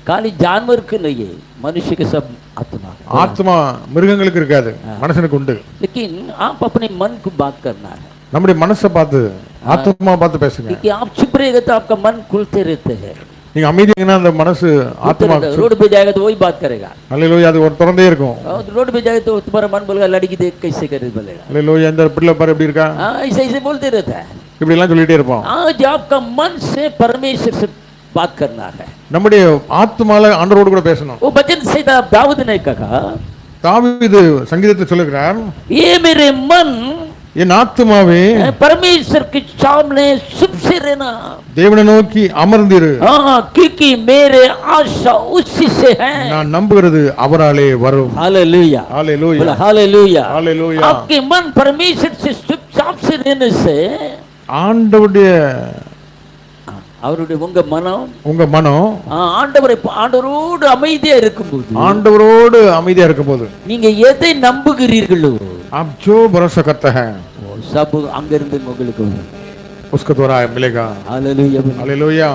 खाली जानवर के नहीं है मनुष्य के सब आत्मा ஆத்மா மிருகங்களுக்கு இருக்காது மனுஷனுக்கு உண்டு लेकिन आप अपने मन को बात करना है நம்முடைய மனசை பார்த்து ஆத்மா பார்த்து பேசுங்க क्योंकि आप चुप रहेगा तो आपका मन खुलते रहते हैं நீங்க அமைதியாங்கன்னா அந்த மனசு ஆத்மா रोड पे जाएगा तो वही बात करेगा हालेलूया அது ஒரு திறந்தே இருக்கும் रोड पे जाएगा तो तुम्हारा मन बोलेगा लड़की देख कैसे करे बोलेगा हालेलूया இந்த பிள்ளை பாரு எப்படி இருக்கா ऐसे ऐसे बोलते रहता है இப்படி எல்லாம் சொல்லிட்டே இருப்போம் आज आपका मन से परमेश्वर से बात करना है நம்முடைய ஆத்மால ஆண்டவரோடு கூட பேசணும் वो भजन संहिता दाऊद ने कहा தாவீது சங்கீதத்தில் சொல்லுகிறார் ये मेरे मन என் ஆத்மாவே परमेश्वर के सामने चुप से रहना தேவனை நோக்கி அமர்ந்திரு क्योंकि मेरे आशा उसी से है நான் நம்புகிறது அவராலே வரும் हालेलुया हालेलूया हालेलुया हालेलूया आपके मन परमेश्वर से चुपचाप से रहने से ஆண்டவருடைய அவருடைய உங்க மனம் ஆண்டவரோடு அமைதியா இருக்கும்போது ஆண்டவரோடு அமைதியா இருக்கும்போது நீங்க எதை நம்புகிறீர்களோ आप जो भरोसा करता है सब அங்க இருந்து உங்களுக்கு उसके द्वारा मिलेगा। हालेलुया। हालेलुया।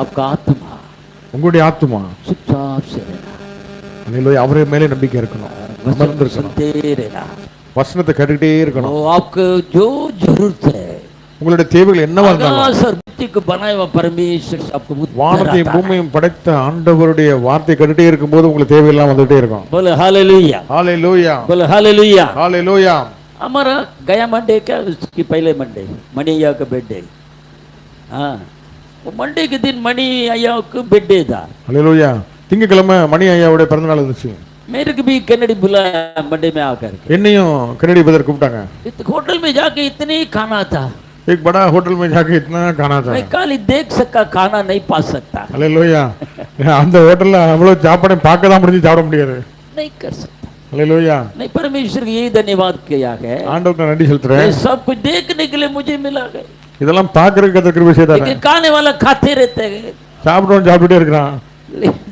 आपका आत्मा உங்களுடைய ஆத்துமா चुपचाप से रहना, ஹalleluya அவரே மேலே நம்பிக்கை இருக்கணும், वचन அமர்ந்திருக்கணும், सुनते रहना। வசனத்தை கேட்டுக்கிட்டே இருக்கணும்। वो आपको जो जरूरत है, உங்களுடைய தேவைகள் என்னவா இருந்தாலும் आकाश और पृथ्वी को बनाए हुआ परमेश्वर से आपको उत्तर வானத்தையும் आता है। பூமியையும் படைத்த ஆண்டவருடைய வார்த்தை கேட்டுட்டே இருக்கும்போது உங்களுக்கு தேவையெல்லாம் வந்துட்டே இருக்கும்। बोले हालेलुया, ஹalleluya। बोले हालेलुया। ஹalleluya। हमारा गया मंडे क्या, उसकी पहले मंडे मणिया का बर्थडे। हाँ, वो मंडे के दिन मणि अय्या का बर्थडे था। ஹalleluya। திங்கட்கிழமை மணி ஐயாவுடைய பிறந்த நாள் இருந்துச்சு। मेरे को भी कन्नड़ी बुलाया मंडे में आकर के। என்னையும் கன்னடி பதர் கூப்பிட்டாங்க। होटल में जाके इतनी खाना था, एक बड़ा होटल में जाके इतना खाना था। मैं खाली देख सका, खाना नहीं पा सकता, ஹalleluya। அந்த ஹோட்டல்ல அவ்வளவு சாப்பாடை பார்க்க தான் முடிஞ்சு சாப்பிட முடியாது। नहीं कर सकता। ஹalleluya। नहीं, परमेश्वर को यही धन्यवाद किया है, ஆண்டவருக்கு நன்றி செலுத்துறேன்। ये सब कुछ देखने के लिए मुझे मिला है। இதெல்லாம் பார்க்கறதுக்கு கர்த்தர் கிருபை செய்தார்। लेकिन खाने वाला खाते रहते हैं, சாப்பிடுறவன் சாப்பிட்டுட்டே இருக்கிறான்,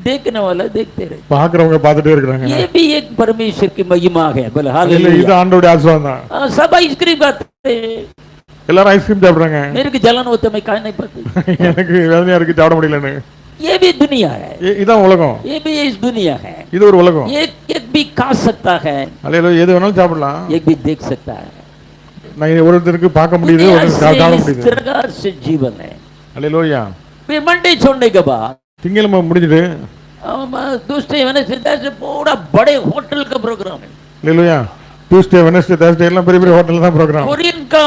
देखने वाला देखते रहते। பார்க்கறவங்க பார்த்துட்டே இருக்காங்க। ये भी एक परमेश्वर की महिमा है। बोले இல்ல हालेलुया। இது ஆண்டவருடைய ஆசீர்வாதம் தான்। हाँ, सब आइसक्रीम खाते हैं, எல்லாரும் ஐஸ்கிரீம் சாப்பிடுறாங்க। मेरे को जलन होता है, मैं खा नहीं पाती। எனக்கு வேதனையா இருக்கு, சாப்பிட முடியலன்னு। ये भी दुनिया है, இதான் உலகம், ये भी इस दुनिया है। இது ஒரு உலகம்। एक भी खा सकता है, ஹalleluya। எது வேணாலும் சாப்பிடலாம், एक भी देख सकता है। நான் ஒருத்தருக்கு பார்க்க முடியுது, दुनिया ஒருத்தருக்கு से சாப்பிட इस முடியுது। प्रकार से जीवन है। ஹalleluya। फिर मंडे छोड़ने के बाद திங்கட்கிழமை முடிஞ்சிட்டு दूसरे वेडनेसडे से पूरा बड़े होटल का प्रोग्राम है। ஹalleluya। டியூஸ்டே வெட்னஸ்டே தர்ஸ்டே எல்லாம் பெரிய பெரிய ஹோட்டல்ல தான் ப்ரோகிராம்। कोरियन का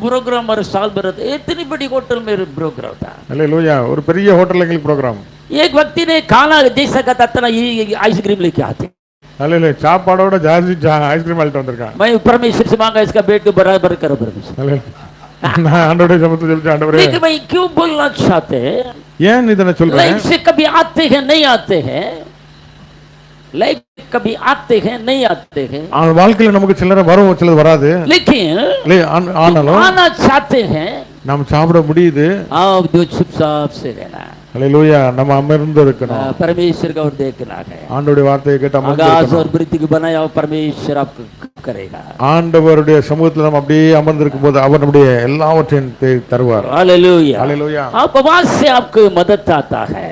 प्रोग्राम हर साल में रहता है, इतनी बड़ी होटल में प्रोग्राम था। ஹalleluya। ஒரு பெரிய ஹோட்டல்ல எங்களுக்கு ப்ரோகிராம்। एक व्यक्ति ने खाना जैसा का था ये आइसक्रीम लेके आते। ஹalleluya। சாப்பாடோட ஜாஸ்தி ஐஸ்கிரீம் வாங்கிட்டு வந்திருக்கான்। मैं परमेश्वर से मांगा इसका पेट को बराबर करो परमेश्वर। ஹalleluya। நான் ஆண்டவருடைய சமூகத்தில் ஜெபிச்சேன், ஆண்டவரே लेकिन मैं क्यों बोलना चाहते हैं, ஏன் இதை நான் சொல்றேன்? लाइफ से कभी आते हैं नहीं आते हैं, लाइफ कभी आते हैं नहीं आते हैं, வாழ்க்கையில நமக்கு சிலர வரும் சிலது வராது। लेकिन ஆனாலும் आना चाहते हैं, நாம் சாப்பிட முடியுது। आप जो चुपचाप से रहना, ஹalleluya। நம்ம அமர்ந்து இருக்கணும், परमेश्वर का और देखना है। ஆண்டவருடைய வார்த்தையை கேட்டு அமர்ந்து आकाश இருக்கணும்। और पृथ्वी को बनाया हुआ परमेश्वर आपको करेगा। ஆண்டவருடைய சமூகத்துல நம்ம அப்படியே அமர்ந்திருக்கும் போது அவர் நம்முடைய எல்லாவற்றையும் தருவார்। हालेलुया। ஹalleluya। आप वहां से आपको मदद आता है,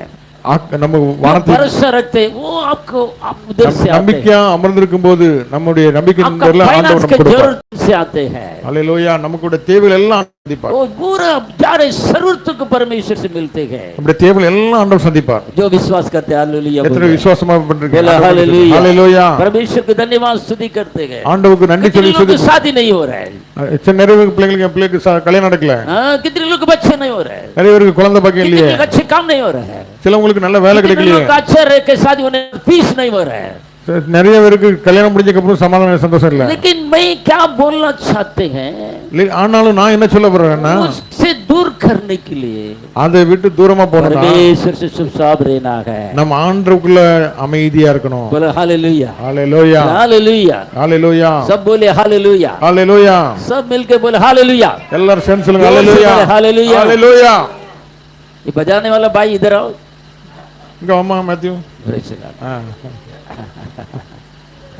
நம்ம வானத்தை भरोसा रखते हैं, वो आपको आप उधर से आते हैं, நம்பிக்கையா அமர்ந்திருக்கும் போது நம்முடைய நம்பிக்கையின் आपका பேர்ல ஆண்டவர் फाइनेंस के நமக்கு கொடுப்பார்। जरूरत से आते हैं, ஹalleluya। நமக்குடைய தேவைகள் எல்லாம் சந்திப்பார், वो पूरा सारे जरूरत को परमेश्वर से मिलते हैं, நம்முடைய தேவைகள் எல்லாம் ஆண்டவர் சந்திப்பார்। जो विश्वास करते हैं। हालेलुया। எத்தனை விசுவாசமா பண்றீங்க? बोला हालेलुया। ஹalleluya। परमेश्वर को धन्यवाद स्तुति करते हैं। ஆண்டவருக்கு நன்றி कितने சொல்லி लोग की शादी नहीं हो रहा है, எத்தனை நிறைய பிள்ளைங்களுக்கு என் பிள்ளைக்கு கல்யாணம் நடக்கல, हाँ, कितने लोग को बच्चे नहीं हो रहे हैं, நிறைய பேருக்கு குழந்தை பாக்கியம் कितने இல்லையே, लोग अच्छे काम नहीं हो रहे हैं, சிலவங்களுக்கு நல்ல வேலை कितने கிடைக்கலையே, लोग का अच्छा रह के शादी होने पीस नहीं हो रहा है। நிறைய பேருக்கு கல்யாணம் முடிஞ்சதுக்கு அப்புறம் சமாதானம் சந்தோஷம் இல்ல। लेकिन मैं क्या बोलना चाहते हैं, ஆனாலும் நான் என்ன சொல்ல போறேன்னா उससे दूर करने के लिए அதை விட்டு தூரமா போறோம்னா परमेश्वर से चुपचाप रहना है। நம்ம ஆண்டவருக்குள்ள அமைதியா இருக்கணும்। बोले हालेलुया। ஹalleluya। हालेलुया। ஹalleluya। सब बोले हालेलुया, ஹalleluya। सब मिलके बोले हालेलुया। எல்லாரும் சேர்ந்து சொல்லுங்க ஹalleluya। हालेलुया। ஹalleluya। ये बजाने वाला भाई इधर आओ। இங்க அம்மா மேத்யூ।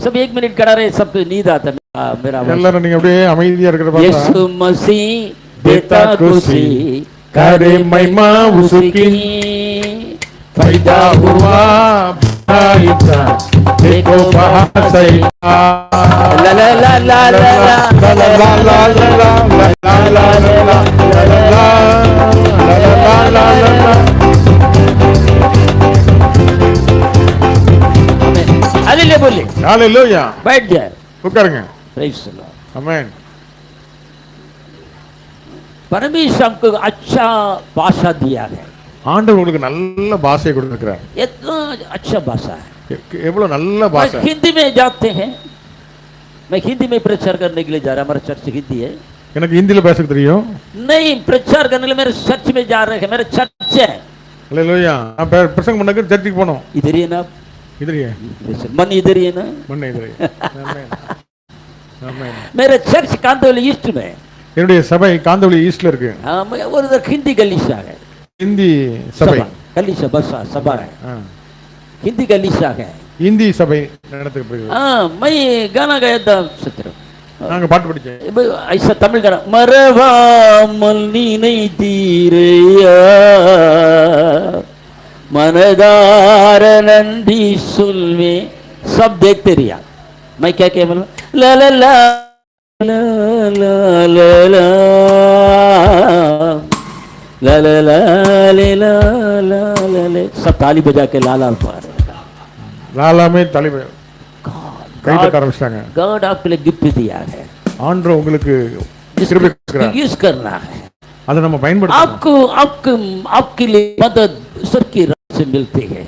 सब एक मिनट करा रहे, सब नींद आता मेरा। எல்லாரும் நீங்க அப்படியே அமைதியா இருக்கிறத பார்த்தா यीशु मसीह देता खुशी, करे महिमा उसकी, पैदा हुआ भाईचा देखो बाहर से ला ला ला ला ला ला ला ला ला ला ला ला ला। हालेलुया बोले। ஹalleluya। बैठ जाए, உட்காருங்க। Praise the Lord. ஆமென்। परमेश्वर हमको अच्छा भाषा दिया है, ஆண்டவர் உங்களுக்கு நல்ல பாஷையை கொடுத்திருக்கிறார்। इतना अच्छा भाषा है। எவ்வளவு நல்ல मैं பாஷை। हिंदी में जाते हैं, मैं हिंदी में प्रचार करने के लिए जा रहा, हमारा चर्च हिंदी है। எனக்கு हिंदीல பேச தெரியும்। नहीं, प्रचार करने के लिए मेरे चर्च में जा रहे हैं, मेरा चर्च है ஹalleluya। நான் பிரசங்கம் பண்ணக்கு சர்ச்சுக்கு போனோம்। इधर ही है ना, இதரியே मन इधर ही है ना। முன்ன இதரியே। ஆமென்। ஆமென்। मेरा चर्च कांदोली ईस्ट में, என்னுடைய சபை காந்தவளி ஈஸ்ட்ல இருக்கு। हाँ, और उधर हिंदी गलीसा है, இந்தி சபை गलीसा बसा सभा है, ஆ, हिंदी गलीसा है। இந்தி சபை நடத்தப்படுகிறது। हाँ, मैं गाना गाया था सत्र, நாங்க பாட்டு படிச்சேன். இப்ப ஐசா தமிழ் காரன் மறவாமல் நினைத்தீரையா मनदार नंदी सुलवे सब देखते रहिए मैं क्या क्या बोला ला ला ला ला ला ला ला ला ला ला ले ला ला ला ले सब ताली बजा के लाला पा रहे लाला में ताली कई तक आरंभिச்சாங்க गॉड आपके लिए गिफ्ट दिया है ஆண்டவர் உங்களுக்கு கிருபை கொடுக்கிறார் यूज करना है அதை நம்ம பயன்படுத்தணும் आपको आपको आपके लिए मदद ईश्वर की से मिलते हैं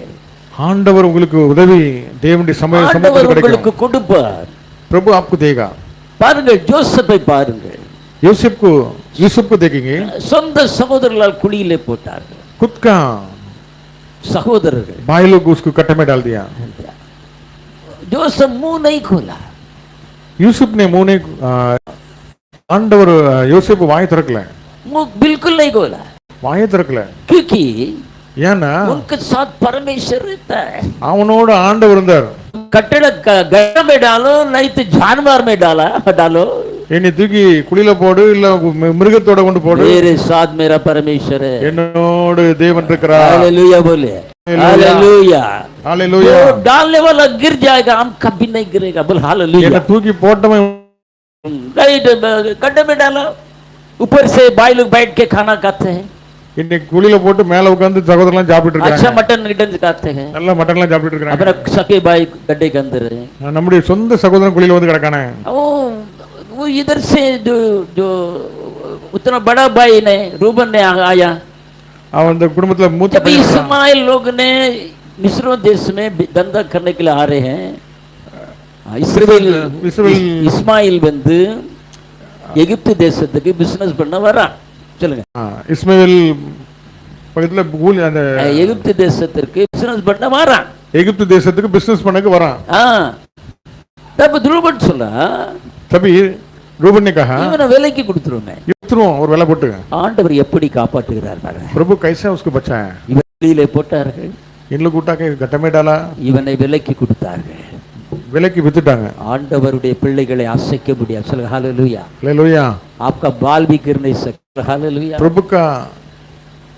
ஆண்டவர் உங்களுக்கு உதவி தேவனுடைய சமயத்தில் உங்களுக்கு கொடுப்பார் प्रभु आपको देगा பாருங்கள் ஜோசப்பை பாருங்கள் यूसुफ को देखेंगे சொந்த சகோதரர்களால் குழியிலே போட்டார்கள் खुद का சகோதரர்கள் भाई लोग उसको कट्टे में डाल दिया जोसेफ मुंह नहीं खोला यूसुफ ने मुंह नहीं ஆண்டவர் யோசேப்பு வாய் திறக்கல मुंह बिल्कुल नहीं खोला வாயை திறக்கல क्योंकि ஏன்னா उनके साथ परमेश्वर रहता है அவனோட ஆண்டவர் இருந்தார் कटड़ गड्ढे में डालो नहीं तो जानवर में डालो என்னை தூக்கி குழியில போடு இல்ல மிருகத்தோட கொண்டு போடு मेरे साथ मेरा परमेश्वर है என்னோட தேவன் இருக்கிறார் हालेलुया बोले हालेलुया हालेलुया डालने वाला गिर जाएगा हम कभी नहीं गिरेगा बोल हालेलुया என்னை தூக்கி போட்டவன் गड्ढे में डाला ऊपर से भाई लोग बैठ के खाना खाते हैं இன்னைக்கு குழியில போட்டு மேல உட்கார்ந்து சகோதரலாம் சாப்பிட்டு இருக்காங்க अच्छा मटन गिटन खाते हैं நல்ல மட்டன்லாம் சாப்பிட்டு இருக்காங்க अपना सके भाई गड्ढे के अंदर है நம்முடைய சொந்த சகோதரன் குழியில வந்து கிடக்கானே वो इधर से जो उतना बड़ा भाई ने रूबन ने आया அவன் அந்த குடும்பத்துல மூத்த जब इस्माइल लोग ने मिस्र देश में धंधा करने के लिए आ रहे हैं இஸ்மாயில் வந்து எகிப்து தேசத்துக்கு பிசினஸ் பண்ண வரான் சொல்லுங்க இஸ்மாயில் பக்கத்துல கூலி அந்த எகிப்து தேசத்துக்கு பிசினஸ் பண்ண வரான் எகிப்து தேசத்துக்கு பிசினஸ் பண்ணக்கு வரான் तब ध्रुवन சொல்ல तभी रूबन ने कहा இவனை விலைக்கு கொடுத்துருமே கொடுத்துருவோம் ஒரு விலை போட்டு ஆண்டவர் எப்படி காப்பாற்றுகிறார் பாருங்க प्रभु कैसे उसको बचाया இவனிலே போட்டார்கள் इन लोग उठा के गड्ढे में डाला இவனை விலைக்கு கொடுத்தார்கள் விலைக்கு வித்துட்டாங்க ஆண்டவருடைய பிள்ளைகளை அசைக்க முடியாது சொல்லுங்க ஹalleluya ஹalleluya आपका बाल भी गिर नहीं सकता ஹalleluya प्रभु का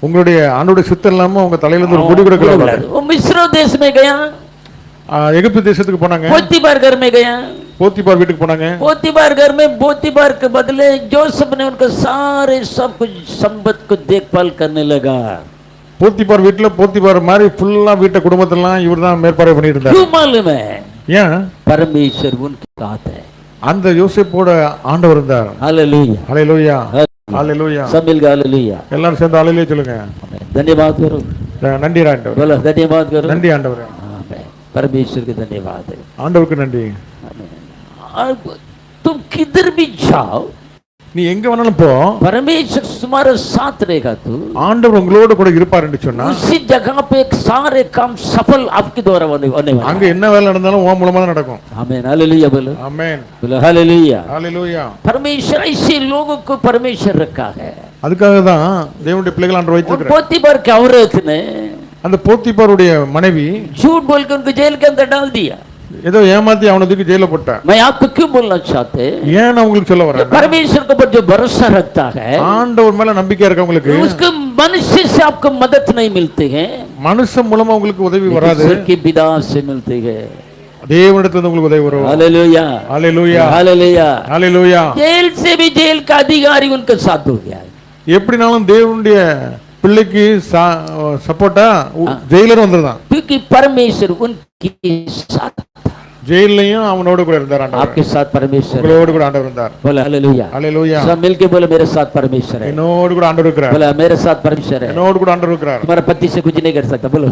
உங்களுடைய ஆண்டவருடைய சித்தம் இல்லாம உங்க தலையில இருந்து ஒரு முடி கூட கிளம்பல वो मिस्र देश में गया எகிப்து தேசத்துக்கு போனாங்க पोतीबार घर में गया போத்திபார் வீட்டுக்கு போனாங்க पोतीबार घर में पोतीबार के बदले जोसेफ ने उनका सारे सब कुछ संपत्ति को देखभाल करने लगा போத்திபார் வீட்டுல போத்திபார் மாதிரி ஃபுல்லா வீட்டை குடும்பத்தெல்லாம் இவர்தான் மேற்பார்வை பண்ணிட்டு இருந்தார் क्यों मालूम है ஏன் परमेश्वर उनके साथ है அந்த யோசேப்போட ஆண்டவர் இருந்தார் हालेलुया ஹalleluya ஹalleluya सब मिलकर हालेलुया எல்லாரும் சேர்ந்து ஹalleluya சொல்லுங்க धन्यवाद करो நன்றி ஆண்டவர் बोलो धन्यवाद करो நன்றி ஆண்டவரே आमेन परमेश्वर को धन्यवाद है ஆண்டவருக்கு நன்றி तुम किधर भी जाओ நீ எங்க வேணாலும் போ परमेश्वर तुम्हारे साथ रहेगा तू ஆண்டவர் உங்களோட கூட இருப்பார் என்று சொன்னா उसी जगह पे सारे काम सफल आपके द्वारा होने वाले அங்க என்ன வேலை நடந்தாலும் உன் மூலமா தான் நடக்கும் आमेन हालेलुया बोलो ஆமென் बोलो हालेलुया ஹalleluya परमेश्वर ऐसे लोगों को परमेश्वर रखा है அதுக்காக தான் தேவனுடைய பிள்ளைகள் ஆண்டவர் வைத்திருக்கிறார் पोतीबार की औरत ने அந்த போத்திபாருடைய மனைவி झूठ बोल के उनको जेल के अंदर डाल दिया ஏதோ ஏமாத்தி அவனை தூக்கி ஜெயில போட்டா मैं आपको क्यों बोलना चाहते ஏன் நான் உங்களுக்கு சொல்ல வரேன் परमेश्वर के ऊपर जो भरोसा रखता है ஆண்டவர் மேல நம்பிக்கை இருக்கவங்களுக்கு उसको मनुष्य से आपको मदद नहीं मिलती है மனுஷன் மூலமா உங்களுக்கு உதவி வராது ईश्वर की बिदा से मिलती है தேவனிடத்துல இருந்து உங்களுக்கு உதவி வரும் हालेलुया ஹalleluya हालेलुया ஹalleluya जेल से भी जेल का अधिकारी उनके साथ हो गया எப்படினாலும் தேவனுடைய பிள்ளைக்கு சப்போர்ட்டா ஜெயிலர் வந்துருதான் क्योंकि परमेश्वर उनके साथ ஜெயிலையும் அவனோட கூட இருந்தார் ஆண்டவர் आपके साथ परमेश्वर உங்களோட கூட ஆண்டவர் இருந்தார் बोले हालेलुया ஹalleluya सब मिलके बोले मेरे साथ परमेश्वर है என்னோட கூட ஆண்டவர் இருக்கிறார் बोले मेरे साथ परमेश्वर है என்னோட கூட ஆண்டவர் இருக்கிறார் तुम्हारा पति से कुछ नहीं कर सकता बोलो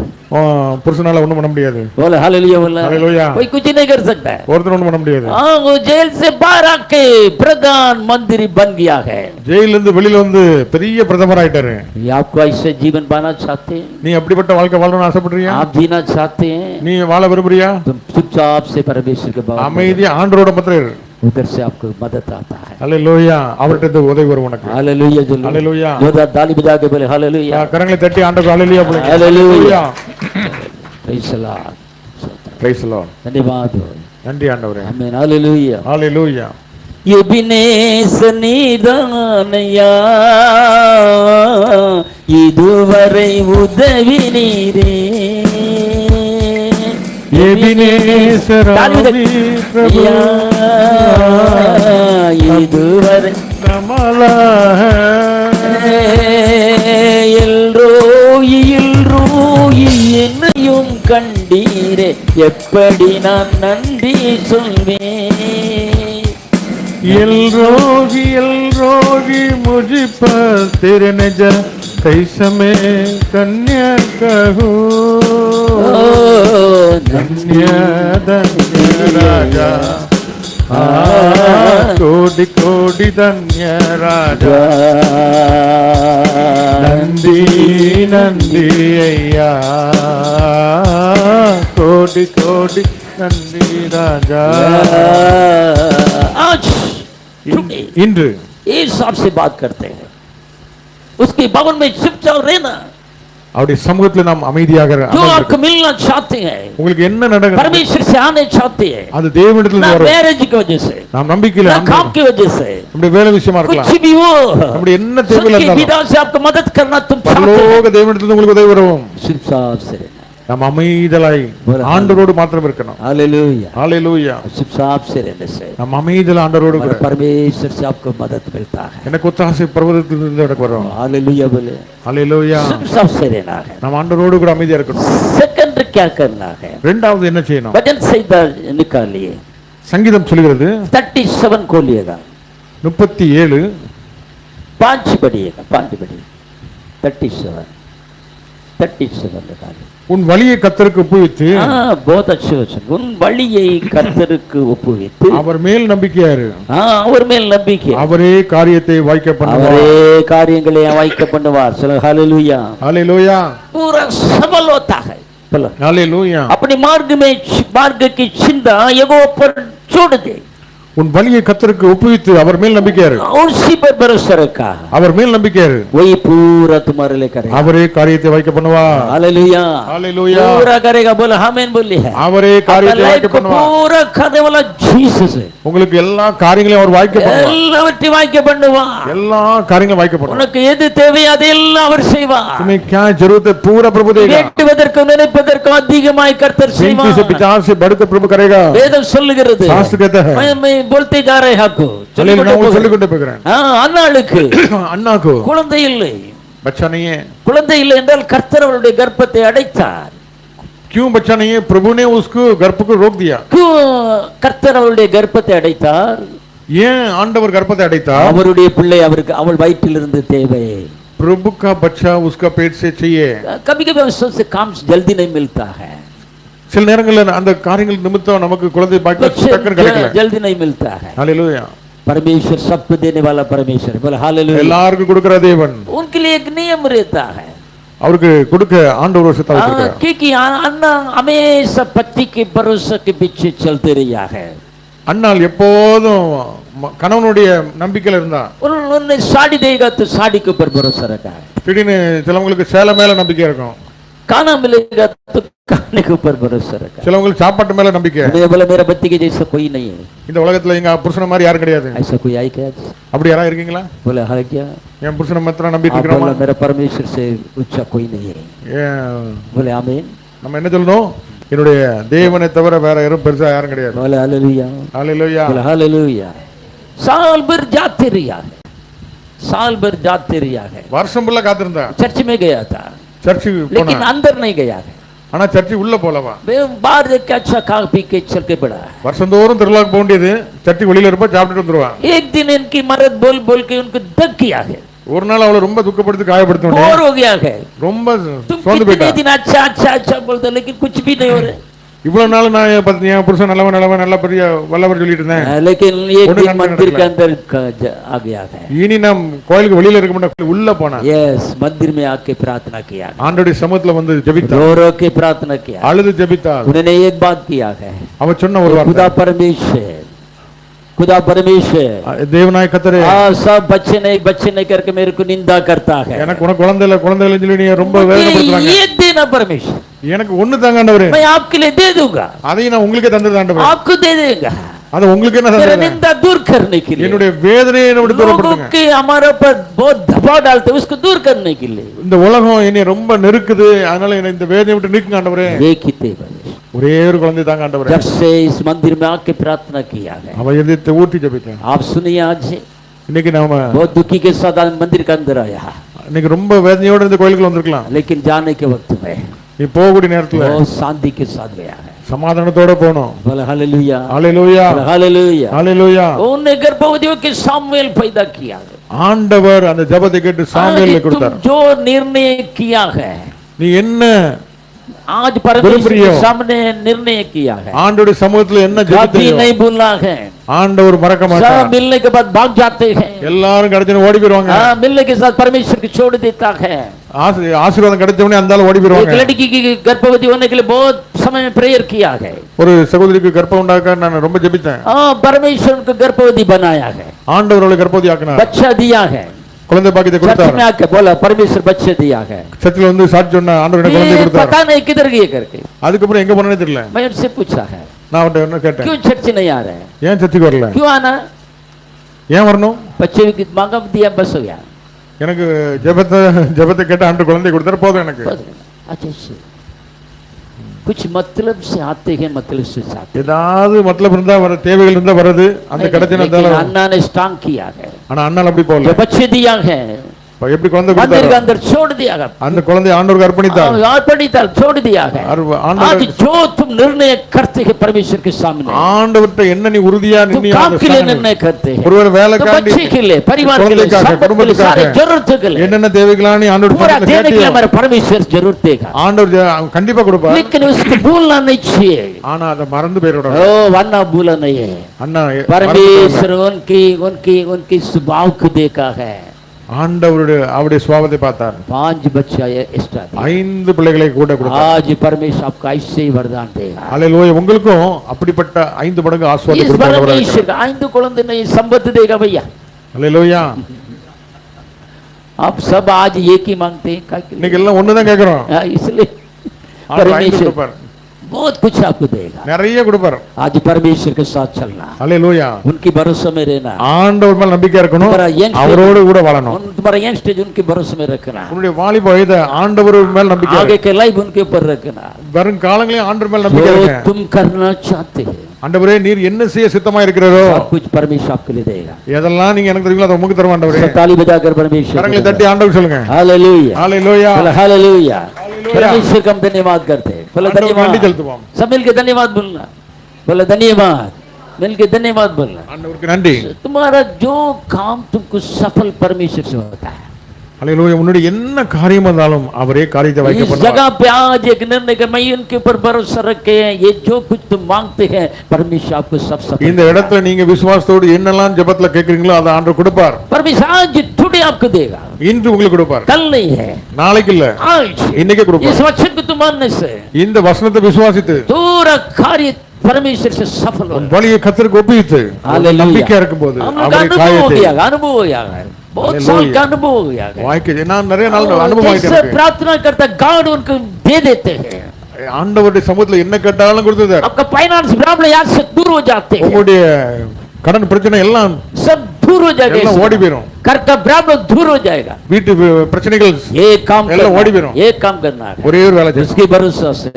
புருஷனால ஒண்ணும் பண்ண முடியாது बोले हालेलुया बोला हालेलुया कोई कुछ नहीं कर सकता है ஒருத்தர் ஒண்ணும் பண்ண முடியாது हाँ वो जेल से बाहर आके प्रधानमंत्री बन गया है ஜெயில இருந்து வெளியில வந்து பெரிய பிரதமர் ஆயிட்டாரு ये आपको ऐसे जीवन पाना चाहते हैं நீ அப்படிப்பட்ட வாழ்க்கை வாழணும்னு ஆசைப்படுறியா आप जीना चाहते हैं நீ வாழ விரும்புறியா तुम चुपचाप से परमेश्वर के बारे அமைதியா ஆண்டவரோட பத்திரம் இரு उधर से आपको मदद आता है ஹalleluya அவர்ட்ட இருந்து உதவி வரும் உனக்கு हालेलुया जो ஹalleluya जोरदार ताली बजा के बोले हालेलुया கரங்களை தட்டி ஆண்டவருக்கு ஹalleluya போடுங்க hallelujah praise the Lord praise the Lord धन्यवाद நன்றி ஆண்டவரே आमीन हालेलुया ஹalleluya எபினேச நீதானையா இதுவரை உதவி நீரே. எபினேசராவி பிரபு இதுவரை கமலாக எல்ரோயி எல்ரோயி என்னையும் கண்டீரே, எப்படி நான் நன்றி சொல்வேன். எல் ரோகி मुझ पर तेरे नजर कैसे में कन्या कहूँ. धन्य धन्य राजा कोटि कोटि धन्य राजा. नंदी नंदी अय्या कोटि कोटि नंदी राजा. आज இன்று ईसाब से बात करते हैं, उसके भवन में चुपचाप रहना. அவருடைய சமூகத்தில் நாம் அமைதியாக जो आपको मिलना चाहते हैं, உங்களுக்கு என்ன நடக்கும், परमेश्वर से आने चाहते हैं, அது தேவனிடத்தில் வரும். मैरिज की वजह से, நாம் நம்பிக்கையில काम की वजह से, நம்முடைய வேலை விஷயமா இருக்கலாம், कुछ भी हो, நம்முடைய என்ன தேவையில उसकी विधा से आपको मदद करना तुम चाहते பரலோக தேவனிடத்தில் உங்களுக்கு உதவி வரும். चुपचाप से रहना. நாம் அமைதலாய் ஆண்டவரோடு மாத்திரம் இருக்கணும். हालेलुया, ஹalleluya. चुपचाप से रहने से நாம் அமைதல ஆண்டவரோடு கூட परमेश्वर से आपको मदद मिलता है. எனக்கு ஒத்தாசை பர்வதத்திலிருந்து எனக்கு வரும். हालेलुया बोले, ஹalleluya. चुपचाप से रहना है. நாம் ஆண்டவரோடு கூட அமைதியா இருக்கணும். सेकंड क्या करना है? இரண்டாவது என்ன செய்யணும்? भजन संहिता निकालिए, சங்கீதம் சொல்கிறது 37 खोलिएगा, 37 5 पढ़िएगा, 5 पढ़िए, 37 निकालिए. உன் வழியை கர்த்தருக்கு ஒப்புவித்து, बहुत अच्छे वचन, उन வழியை கர்த்தருக்கு ஒப்புவித்து அவர் மேல் நம்பிக்கையாரு, அவர் மேல் நம்பிக்கை, அவரே காரியத்தை வாய்க்க பண்ணுவார், அவரே காரியங்களை வாய்க்க பண்ணுவார். சொல்லுங்க हालेलुया. हालेलुया. पूरा सफल होता है. बोलो हालेलुया. अपने मार्ग की चिंता यहोवा पर छोड़ दे. உன் வழியை கர்த்தருக்கு ஒப்புவித்து அவர் மேல் நம்பிக்கையாரு, उसी पर भरोसा रखा, அவர் மேல் நம்பிக்கையாரு, वही पूरा तुम्हारे लिए करेगा. அவரே காரியத்தை வாய்க்க பண்ணுவார். Hallelujah, hallelujah. पूरा करेगा. बोलो आमीन बोलिए. அவரே காரியத்தை வாய்க்க பண்ணுவார். पूरा करने वाला जीसस है. உங்களுக்கு எல்லா காரியங்களையும் அவர் வாய்க்க பண்ணுவார். எல்லாவற்றையும் வாய்க்க பண்ணுவார். எல்லா காரியங்களும் வாய்க்க பண்ணுவார். உனக்கு எது தேவையோ அதெல்லாம் அவர் செய்வார். तुम्हें क्या जरूरत है पूरा प्रभु देगा. கேட்பதற்கு நினைப்பதற்கு அதிகமாய் கர்த்தர் चिंता से செய்வார். विचार से बढ़कर प्रभु करेगा. வேதம் சொல்லுகிறது, शास्त्र कहता है. मैं बोलते जा रहे आपको, நான் உங்களுக்கு சொல்லிக் கொண்டே போகிறேன். அன்னாளுக்கு அண்ணாக்கு குழந்தை இல்லை. बच्चा नहीं है. குழந்தை இல்லை என்றால் கர்த்தர் அவருடைய கர்ப்பத்தை அடைத்தார். क्यों बच्चा नहीं है? प्रभु ने उसको गर्भ को रोक दिया. கர்த்தர் அவருடைய கர்ப்பத்தை அடைத்தார். ஏன் ஆண்டவர் கர்ப்பத்தை அடைத்தார்? அவருடைய பிள்ளை அவருக்கு அவள் வயிற்றிலிருந்து தேவை. प्रभु का बच्चा उसका पेट से चाहिए. कभी-कभी उससे काम जल्दी नहीं मिलता है. சில நேரங்களில் அந்த காரியங்கள் நிமித்தம் நமக்கு குழந்தை பாக்கியம் டக்குன்னு கிடைக்கல. जल्दी नहीं मिलता है. हालेलुया. परमेश्वर सबको देने वाला परमेश्वर. बोले हालेलुया. எல்லாருக்கும் கொடுக்கிற தேவன். उनके लिए एक नियम रहता है. அவருக்கு கொடுக்க ஆண்டவர் ஒரு சித்தம் வச்சிருக்கார். क्योंकि अन्ना हमेशा पति के भरोसे के पीछे चलते रहा है. அண்ணாள் எப்போதும் கணவனுடைய நம்பிக்கையில இருந்தா. उन्होंने साड़ी देगा तो साड़ी के ऊपर भरोसा रखा है. திடீர்னு சிலவங்களுக்கு சேலை மேல நம்பிக்கை இருக்கும். खाना मिलेगा तो खाने के ऊपर भरोसा रखा. சிலவங்களுக்கு சாப்பாட்டு மேல நம்பிக்கை. मुझे बोला मेरा पति के जैसा कोई नहीं है. இந்த உலகத்துல எங்க புருஷன மாதிரி யாரும் கிடையாது. ऐसा कोई आई क्या? அப்படி யாரா இருக்கீங்களா? बोले हां क्या? என் புருஷனை மாத்திரம் நம்பிட்டு இருக்கறோமா? बोला मेरा परमेश्वर से ऊंचा कोई नहीं है. बोले आमीन. நம்ம என்ன சொல்லணும்? என்னுடைய தேவனை தவிர வேற யாரும் பெருசா யாரும் கிடையாது. बोले हालेलुया. हालेलुया. बोले हालेलुया. साल भर जाते रहा है. साल भर जाते रहा है. வருஷம் ஃபுல்லா காத்திருந்தா. चर्च में गया था. சர்ச்சுக்கு போனா. लेकिन अंदर नहीं गया है. ஆனா சர்ச்சு உள்ள போலவா. बाहर देख के अच्छा खा पी के चल के पड़ा. வருஷந்தோறும் திருவிழாக்கு போக வேண்டியது. சர்ச்சுக்கு வெளியில இருப்ப சாப்பிட்டுட்டு வந்துருவா. एक दिन इनकी मर्द बोल बोल के उनको दग किया है. ஒரு நாள் அவளை ரொம்ப துக்கப்படுத்தி காயப்படுத்தினோம். बोर हो गया है. ரொம்ப तुम சோர்ந்து कितने போயிட்டா. दिन अच्छा अच्छा अच्छा बोलते लेकिन कुछ भी नहीं हो रहा. இவ்வளவு நாள் நான் என் புருஷன் நல்லவன் நல்ல பெரிய வல்லவர் சொல்லிட்டு இருந்தேன். लेकिन एक दिन मंदिर के अंदर आ गया है. இனி நாம் கோயிலுக்கு வெளியில இருக்க மாட்டோம், உள்ள போனா. यस, मंदिर में आके प्रार्थना किया. ஆண்டவருடைய சமூகத்துல வந்து ஜெபித்தார். रो रो के प्रार्थना किया. அழுது ஜெபித்தார். उन्होंने एक बात किया है. அவர் சொன்ன ஒரு வார்த்தை. खुदा परमेश्वर தேவனாய் கர்த்தரே, सब बच्चे नहीं करके मेरे को निंदा करता है. எனக்கு உனக்கு குழந்தை இல்ல சொல்லி நீ ரொம்ப வேதனைப்படுறாங்க. ये देना परमेश्वर. எனக்கு ஒண்ணு தாங்க ஆண்டவரே. मैं आपके लिए दे दूंगा. அதை நான் உங்களுக்கு தந்தது ஆண்டவரே. आपको दे देगा. அது உங்களுக்கு என்ன मेरा தண்டனை? निंदा दूर करने के लिए, என்னுடைய வேதனையை என்னை விட்டு लोगों தூரப்படுத்துங்க. के हमारे ऊपर बहुत दबाव डालते हैं, उसको दूर करने के लिए இந்த உலகம் என்னை ரொம்ப நெருக்குது, அதனால என்னை இந்த வேதனையை விட்டு நீக்குங்க ஆண்டவரே. एक ही तेवर ஒரே ஒரு குழந்தை தாங்க ஆண்டவரே. जब से इस मंदिर में आके प्रार्थना किया है, அவ இதயத்தை ஊற்றி ஜெபித்தேன். आप सुनिए, आज இன்னைக்கு நாம बहुत दुखी के साथ आज मंदिर के अंदर आया, இன்னைக்கு ரொம்ப வேதனையோட இந்த கோயிலுக்குள்ள வந்திருக்கலாம். लेकिन जाने के वक्त में நீ போகக்கூடிய நேரத்துல बहुत शांति के साथ गया है। சமாதானத்தோட போகணும். बोले हालेलुया, ஹalleluya, हालेलुया। ஹalleluya. उन्होंने गर्भवतियों के सामूएल पैदा किया है। ஆண்டவர் அந்த ஜெபத்தை கேட்டு சாமுவேலை आज तुम கொடுத்தார். जो निर्णय किया है, நீ என்ன आज परमेश्वर के सामने निर्णय किया है, ஆண்டவருடைய சமூகத்துல என்ன कभी ஜெபித்தீங்க नहीं भूलना है। ஆண்டவர் மறக்க सब மாட்டார். मिलने के बाद भाग जाते हैं, எல்லாரும் கிடைச்சன ஓடி போயிடுவாங்க. मिलने के साथ परमेश्वर को छोड़ देता है। ஆசீர்வாதம் கிடைச்ச உடனே அந்த ஆளு ஓடி एक போயிடுவாங்க. लड़की की गर्भवती होने के लिए बहुत समय में प्रेयर किया है, ஒரு சகோதரிக்கு கர்ப்பம் உண்டாக்க நான் ரொம்ப ஜெபித்தேன். परमेश्वर उनको गर्भवती बनाया है, ஆண்டவர் அவளை கர்ப்பவதி ஆக்கினார். बच्चा दिया है, குழந்தை பாக்கியத்தை चर्च கொடுத்தார். में आके बोला परमेश्वर बच्चे दिया है। சர்ச்சில் வந்து சாட்சி சொன்ன ஆண்டவர் எனக்கு குழந்தை ये கொடுத்தார். पता नहीं किधर गए करके அதுக்கப்புறம் எங்க போனேன்னு தெரியல. मैं उनसे पूछा है, நான் அவன்கிட்ட என்ன கேட்டேன், क्यों चर्च नहीं आ रहे हैं, ஏன் சர்ச்சுக்கு வரல, क्यों आना, ஏன் வரணும்? बच्चे की मांगा दिया बस हो गया। எனக்கு ஜெபத்தை கேட்ட ஆண்டவர் குழந்தை கொடுத்தார், போதும் எனக்கு. अच्छा से कुछ मतलब से आते हैं, मतलब से जाते हैं। ஏதாவது மத்தலப் இருந்தா வர, தேவைகள் இருந்தா வருது, அந்த கிடைச்சனால. लेकिन अन्ना ने स्ट्रांग किया है, ஆனா அண்ணால அப்படி போகல. जो बच्चे दिया है எப்படி குழந்தை मंदिर के கொடுத்தார், अंदर छोड़ दिया है, அந்த குழந்தை ஆண்டவருக்கு அர்ப்பணித்தார். अर्पणिताल छोड़ दिया है। आज ஆண்டவர் जो तुम निर्णय करते हैं परमेश्वर के सामने, ஆண்டவர்ட்ட என்ன நீ உறுதியா तुम நின்னு काम के लिए निर्णय करते हैं, ஒருவேளை तो வேலைக்காண்டி, बच्चे के लिए, परिवार के लिए, குழந்தைக்காக, संपत्ति के लिए, குடும்பத்துக்காக सारे जरूरतों के लिए என்னென்ன தேவைகளான நீ ஆண்டவர் पूरा பக்கத்துல देने के लिए கேட்டியோ, हमारा परमेश्वर जरूर देगा, ஆண்டவர் கண்டிப்பா கொடுப்பார். लेकिन उसको भूलना नहीं चाहिए। ஆனா அதை மறந்து போயிடணும். ओ वरना भूला नहीं है, அண்ணா परमेश्वर उनकी उनकी उनकी स्वभाव को देखा है। ஆண்டவருடைய அவருடைய சுபாவத்தை பார்த்தார். 5 बच्चा एक्स्ट्रा दिया, 5 பிள்ளைகளை கூட கொடுத்தார். आज परमेश्वर आपको ऐसे ही वरदान देगा। ஹalleluya. உங்களுக்கும் அப்படிப்பட்ட 5 மடங்கு ஆசீர்வாதம் इस கொடுப்பார். परमेश्वर का 5 कुलंद नहीं संपत्ति देगा भैया। ஹalleluya. आप सब आज एक ही मांगते हैं, क्या के लिए? இன்னைக்கு எல்லாம் ஒண்ணுதான் கேக்குறோம். इसलिए ஆண்டவர் 5 परमेश्वर கொடுப்பார், बहुत कुछ आपको देगा। நிறைய கொடுப்பார். आज परमेश्वर के साथ चलना, ஹalleluya. उनकी भरोसे में रहना, ஆண்டவர் மேல நம்பிக்கை இருக்கணும், तुम्हारा यंग அவரோடு கூட வாழணும். तुम्हारा यंग स्टेज उनके भरोसे में रखना, உன்னுடைய வாலிப வயதை ஆண்டவர் மேல நம்பிக்கை आगे के लाइफ उनके ऊपर रखना, வரும் காலங்களையும் ஆண்டவர் மேல நம்பிக்கை जो இருங்க. तुम करना चाहते हैं ஆண்டவரே நீர் என்ன செய்ய சித்தமா இருக்கிறீரோ सब कुछ परमेश्वर आपके लिए देगा। எதெல்லாம் நீங்க எனக்கு தெரியுங்களோ அதை உங்களுக்கு தருவோம் ஆண்டவரே. ताली बजाकर परमेश्वर கரங்களை தட்டி ஆண்டவர் சொல்லுங்க. हालेलुया, ஹalleluya. हालेलुया। परमेश्वर का हम धन्यवाद करते हैं, बोले ஆண்டவருக்கு நன்றி धन्यवाद, செலுத்துவோம். सब मिलके धन्यवाद बोलना, बोले धन्यवाद, मिलके धन्यवाद बोलना। ஆண்டவருக்கு நன்றி. तुम्हारा जो काम तुमको सफल परमेश्वर से होता है। ஹalleluya. உன்னுடைய என்ன காரியம் இருந்தாலும் அவரே காரியத்தை வைக்க इस பண்ணுவார். जगह पे आज एक निर्णय का मैं इनके ऊपर भरोसा रखे हैं, ये जो कुछ तुम मांगते हैं परमेश्वर आपको सब सफल இந்த இடத்துல நீங்க விசுவாசத்தோடு என்னெல்லாம் ஜெபத்துல கேக்குறீங்களோ அதை ஆண்டவர் கொடுப்பார். परमेश्वर आज टुडे आपको देगा, இன்று உங்களுக்கு கொடுப்பார், कल नहीं है, நாளைக்கு இல்ல, आज இன்னைக்கே கொடுப்பார். इस वचन को तुम मानने से இந்த வசனத்தை விசுவாசித்து पूरा कार्य परमेश्वर से सफल हो। வழியை கர்த்தருக்கு ஒப்புவித்து हालेलुया। நம்பிக்கை இருக்கும்போது हम लोग का அவருடைய अनुभव हो காரியத்தை गया, अनुभव हो गया है, बहुत साल हालेलुया। का अनुभव हो गया है। வாழ்க்கை நான் நிறைய நாள் அனுபவம் जैसे ஆயிட்டு प्रार्थना करता गॉड उनको दे देते हैं, ஆண்டவருடைய சமூகத்துல என்ன கேட்டாலும் கொடுத்தார். आपका फाइनेंस प्रॉब्लम याद से दूर हो जाते हैं, உங்களுடைய கடன் பிரச்சனை எல்லாம் सब दूर हो எல்லாம் जाएगा, ஓடி போயிடும். घर का प्रॉब्लम दूर हो जाएगा। வீட்டு பிரச்சனைகள் एक काम எல்லாம் करना ஓடி है, போயிடும். एक काम करना है, ஒரே ஒரு வேலை செய்யணும். उसके भरोसा से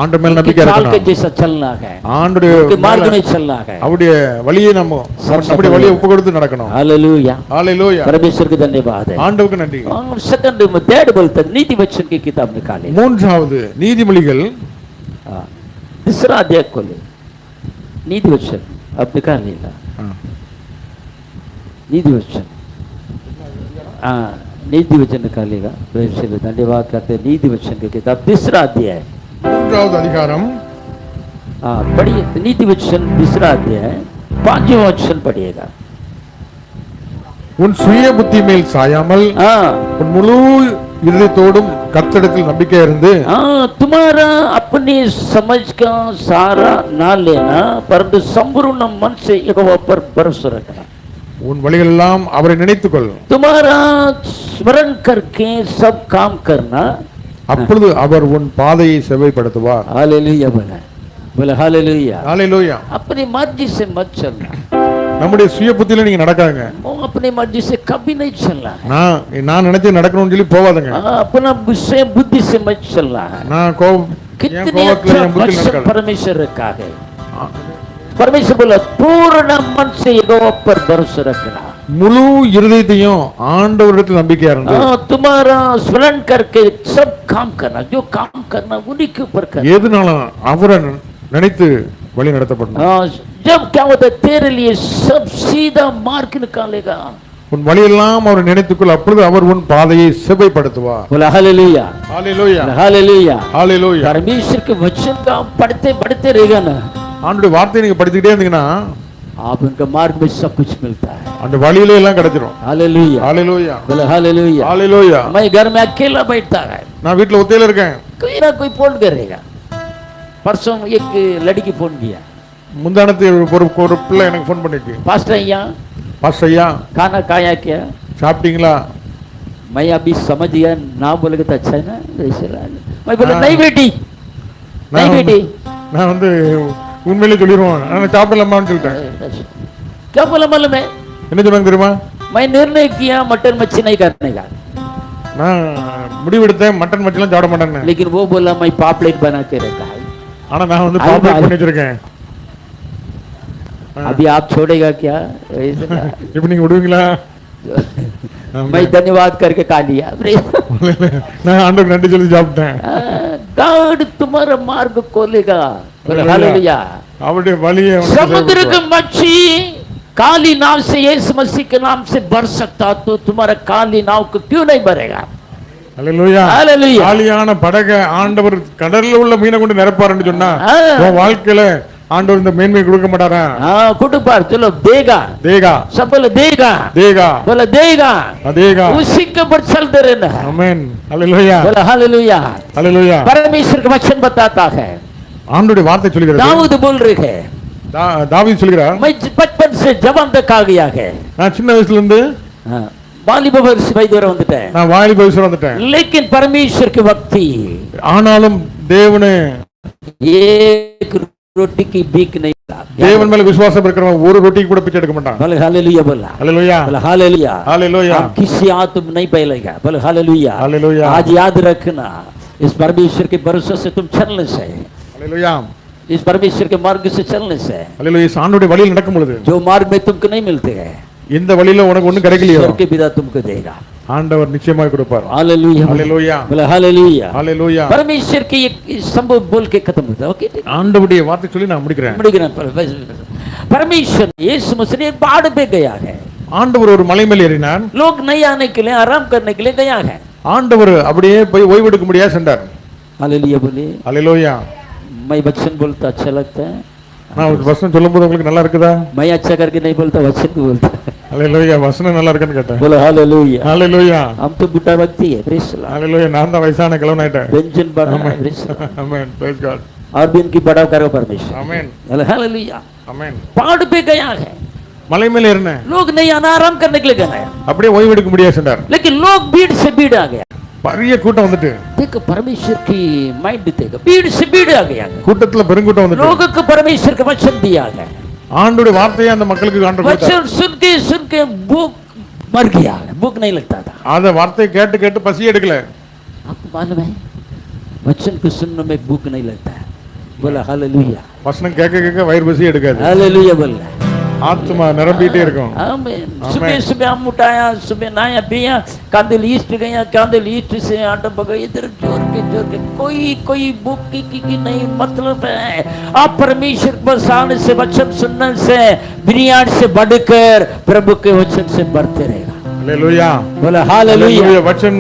ஆண்டவர் மேல उसके நம்பிக்கை चाल के இருக்கணும். जैसा चलना है, ஆண்டுடைய उसके मार्ग में चलना है। அவருடைய வழியை நம்ம நம்முடைய வழியை ஒப்பு கொடுத்து நடக்கணும். हालेलुया, ஹalleluya. परमेश्वर को धन्यवाद है। ஆண்டவருக்கு நன்றி. और सेकंड में थर्ड बोलते हैं, नीति वचन की किताब निकाले, மூன்றாவது நீதிமொழிகள் हाँ, तीसरा अध्याय खोले, नीति वचन अब निकालिएगा, नीति वचन, हाँ नीति वचन निकालिएगा। धन्यवाद करते हैं, नीति वचन की किताब तीसरा अध्याय, மூன்றாவது அதிகாரம் हाँ पढ़िए, नीति वचन तीसरा अध्याय 5वां वचन पढ़िएगा। உன் சுய புத்தி மேல் சாயாமல் हाँ உன் முழு இதயத்தோடும் கர்த்தரிடத்தில் நம்பிக்கை இருந்து हाँ, तुम्हारा अपनी समझ का सहारा ना लेना, परंतु संपूर्ण मन से यहोवा पर भरोसा रखना। உன் வழிகள் எல்லாம் அவரை நினைத்துக்கொள், तुम्हारा स्मरण करके सब काम करना, அப்பொழுது அவர் உன் பாதையை செவ்வைப்படுத்துவார். हालेलुया बोला, बोले हालेलुया। ஹalleluya. अपनी मर्जी से मत चलना, நம்முடைய சுய புத்தியில நீங்க நடக்காதுங்க. वो अपनी मर्जी से कभी नहीं चलना है। நான் நினைச்சு நடக்கணும்னு சொல்லி போவாதுங்க. अपना गुस्से बुद्धि से मत चलना है। நான் கோபம் कितनी अच्छा वचन परमेश्वर रखा है। परमेश्वर बोला पूर्ण मन से यहोवा पर भरोसा रखना, முழு இருதயத்தையும் ஆண்டவரிடத்தில் நம்பிக்கையா இருந்து तुम्हारा स्मरण करके सब काम करना, जो काम करना उन्हीं के ऊपर करना। எதுனாலும் அவரை நினைத்து வழி நடத்தப்படணும். जब क्या होता है तेरे लिए सब सीधा मार्ग निकालेगा, உன் வழியெல்லாம் அவர் நினைத்துக்கொள், அப்பொழுது அவர் உன் பாதையை செவ்வைப்படுத்துவார். बोला हालेलुया, हालेलुया, हालेलुया, हालेलुया. परमेश्वर के वचन का पढ़ते पढ़ते रहेगा ना, ஆண்டவருடைய வார்த்தையை நீங்க படிச்சுக்கிட்டே இருந்தீங்கன்னா आप उनके मार्ग में सब कुछ मिलता है। அந்த வழியில எல்லாம் கிடைச்சிரும். हालेलुया, हालेलुया, बोला हालेलुया, हालेलुया. मैं घर में अकेला बैठता है, நான் வீட்ல ஒத்தையில இருக்கேன். कोई ना कोई फोन करेगा। परसों एक लड़की फोन किया, முந்தானத்து ஒரு பிள்ளை எனக்கு ஃபோன் பண்ணிச்சு. पास्टर ஐயா, பாஸ்டர் ஐயா खाना खाया क्या? சாப்பிட்டீங்களா? मैं अभी समझ गया, ना बोलेगा तो अच्छा है ना, ऐसे मैं बोला नहीं बेटी, नहीं बेटी। நான் வந்து உண்மையிலே சொல்லிடுவோம், நான் சாப்பிடலாமான்னு சொல்லிட்டேன். क्या बोला मालूम है? என்ன சொன்னாங்க தெரியுமா? मैं निर्णय किया मटन मच्छी नहीं करने का, நான் முடிவெடுத்தேன் மட்டன் மச்சிலாம் சாப்பிட மாட்டேன்னு. लेकिन वो बोला मैं पापलेट बना के रखा है। ஆனா நான் வந்து பாப்லேட் பண்ணி வச்சிருக்கேன். अभी आप छोड़ेगा क्या? இப்போ நீங்க விடுவீங்களா? मैं धन्यवाद करके खा लिया। நான் ஆண்டவருக்கு நன்றி சொல்லி சாப்பிட்டேன். गॉड तुम्हारा मार्ग खोलेगा, हालेलुया। அவருடைய வழியை समुद्र की मच्छी काली नाव से यीशु मसीह के नाम से भर सकता, तो तुम्हारा काली नाव को क्यों नहीं भरेगा? Hallelujah, hallelujah. காலியான படகை ஆண்டவர் கடல்ல உள்ள மீனை கொண்டு நிரப்பாருன்னு சொன்னா உன் வாழ்க்கையில ஆண்டவர் இந்த மேன்மை கொடுக்க மாட்டாரா? कुटुंबार चलो देगा, देगा, सफल देगा, देगा, बोला देगा, देगा, उसी के ऊपर चलते रहना। आमीन, हालेलुया, बोला हालेलुया, हालेलुया. परमेश्वर का वचन बताता है, ஆண்டவருடைய வார்த்தை சொல்கிறது. दाऊद बोल रहे हैं, தாவீது சொல்கிறார், मैं बचपन से जवान तक आ गया है, நான் சின்ன வயசுல இருந்து வாலிப வயது வந்துட்டேன், நான் வாலிப வயசுல வந்துட்டேன். लेकिन परमेश्वर की भक्ति, ஆனாலும் தேவனே एक रोटी की भीख नहीं, தேவன் மேல விசுவாசம் இருக்கிறவன் ஒரு ரொட்டிக்கு கூட பிச்சை எடுக்க மாட்டான். बोले हालेलुया, बोला हालेलुया, बोला हालेलुया, हालेलुया. हम किसी आत्म नहीं पहलेगा, बोले हालेलुया, हालेलुया. आज याद रखना, इस परमेश्वर के भरोसे से तुम चलने से, हालेलुया, इस परमेश्वर के मार्ग से चलने से, हालेलुया. ஆண்டவருடைய வழியில் நடக்கும் பொழுது जो मार्ग में तुमको नहीं मिलते हैं, இந்த வழியில உனக்கு ஒண்ணும் கிடைக்கலையோ स्वर्ग के पिता तुमको देगा। ஆண்டவர் நிச்சயமாக கொடுப்பார். हालेलुया, हालेलुया, बोले हालेलुया, हालेलुया. परमेश्वर की एक संभव बोल के खत्म होता है। ओके, ஆண்டவருடைய வார்த்தை சொல்லி நான் முடிக்கிறேன். परमेश्वर यीशु मसीह पहाड़ पे गया है, ஆண்டவர் ஒரு மலை மேல் ஏறினார். लोग नहीं आने के लिए, आराम करने के लिए गया है। ஆண்டவர் அப்படியே போய் ஓய்வெடுக்க முடியாது சென்றார். हालेलुया, बोले हालेलुया. मैं वचन बोलता अच्छा लगता है, நான் ஒரு வசனம் சொல்லும்போது உங்களுக்கு நல்லா இருக்குதா? मैं अच्छा करके नहीं बोलता, वचन को बोलता। हालेलुया, वचन நல்லா இருக்குன்னு கேட்டேன். बोलो हालेलुया, हालेलुया, हम तो बुढ़ा व्यक्ति है, प्रेज द लॉर्ड, हालेलुया. நான் தான் வயசான கிழவனாயிட்டேன். व्यंजन बड़ा है, praise the Lord, amen, praise God, और भी इनकी बड़ा करो परमेश्वर, आमेन, बोलो हालेलुया। आमेन. पहाड़ पे गया है, மலை மேல் ஏறினேன், लोग नहीं आना, आराम करने के लिए गया है, அப்படியே ஓய்வெடுக்க முடியாது சென்றார். लेकिन लोग भीड़ से भीड़ आ गया। பெரிய கூட்டம் வந்துட்டு, देखो परमेश्वर की माइंड देखो, भीड़ से भीड़ आ गया, கூட்டத்துல பெருங்கூட்டம் வந்துட்டு, लोगों को परमेश्वर का वचन दिया है, ஆண்டவருடைய வார்த்தையை அந்த மக்களுக்கு ஆண்டவர் கொடுத்தார். वचन सुन के भूख मर गया, भूख नहीं लगता था। அந்த வார்த்தையை கேட்டு கேட்டு பசி எடுக்கல. आपको मालूम है वचन को सुनने में भूख नहीं लगता है, बोला हालेलुया, வசனம் கேட்க கேட்க வயிறு பசி எடுக்காது, हालेलुया बोला, ஆத்மா நிரம்பிட்டே இருக்கும். आमीन। सुबह सुबह हम उठाया, सुबह नहाया पिया, कांदल ईस्ट गया, कांदल ईस्ट से आटा पका, इधर जोर के कोई भूख की नहीं, मतलब है आप परमेश्वर बस आने से, वचन सुनने से, बिरयानी से बढ़कर प्रभु के वचन से बढ़ते रहेगा। हालेलुया, बोला हालेलुया, वचन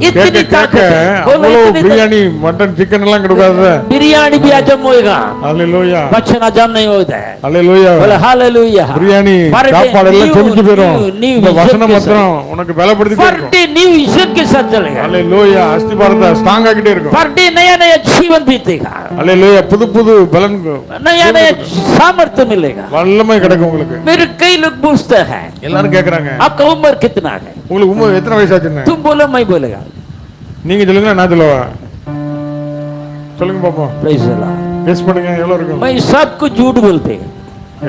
इतनी கேட்க கேட்க ताकत, बोलो அவ்வளவு इतनी பிரியாணி மட்டன் சிக்கன் எல்லாம் கொடுக்காத. बिरयानी भी हजम होएगा, हालेलुया, वचन हजम नहीं होता है, हालेलुया. बोला हालेलुया, பிரியாணி சாப்பாடு எல்லாம் செமிச்சு போயிடும். இந்த வசனம் மாத்திரம் உனக்கு பலப்படுத்திட்டே पर இருக்கும். डे न्यू विजन के साथ चलेगा, हालेलुया. அஸ்திபாரத்தை ஸ்ட்ராங் ஆக்கிட்டே இருக்கும். पर डे नया नया जीवन बीतेगा, हालेलुया. புது புது பலன் नया नया सामर्थ्य मिलेगा। வல்லமை கிடைக்கும் உங்களுக்கு. मेरे कई लोग पूछते हैं எல்லாரும் கேக்குறாங்க, आपका उम्र कितना है, உங்களுக்கு உமர் எத்தனை வயசாச்சுன்னு? तुम बोलो मैं बोलेगा, நீங்க சொல்லுங்க, நான் சொல்லுவா. சொல்லுங்க பாப்போம். Praise the Lord. கெஸ் பண்ணுங்க எவ்வளவு இருக்கும்? मैं सबको झूठ बोलते हैं,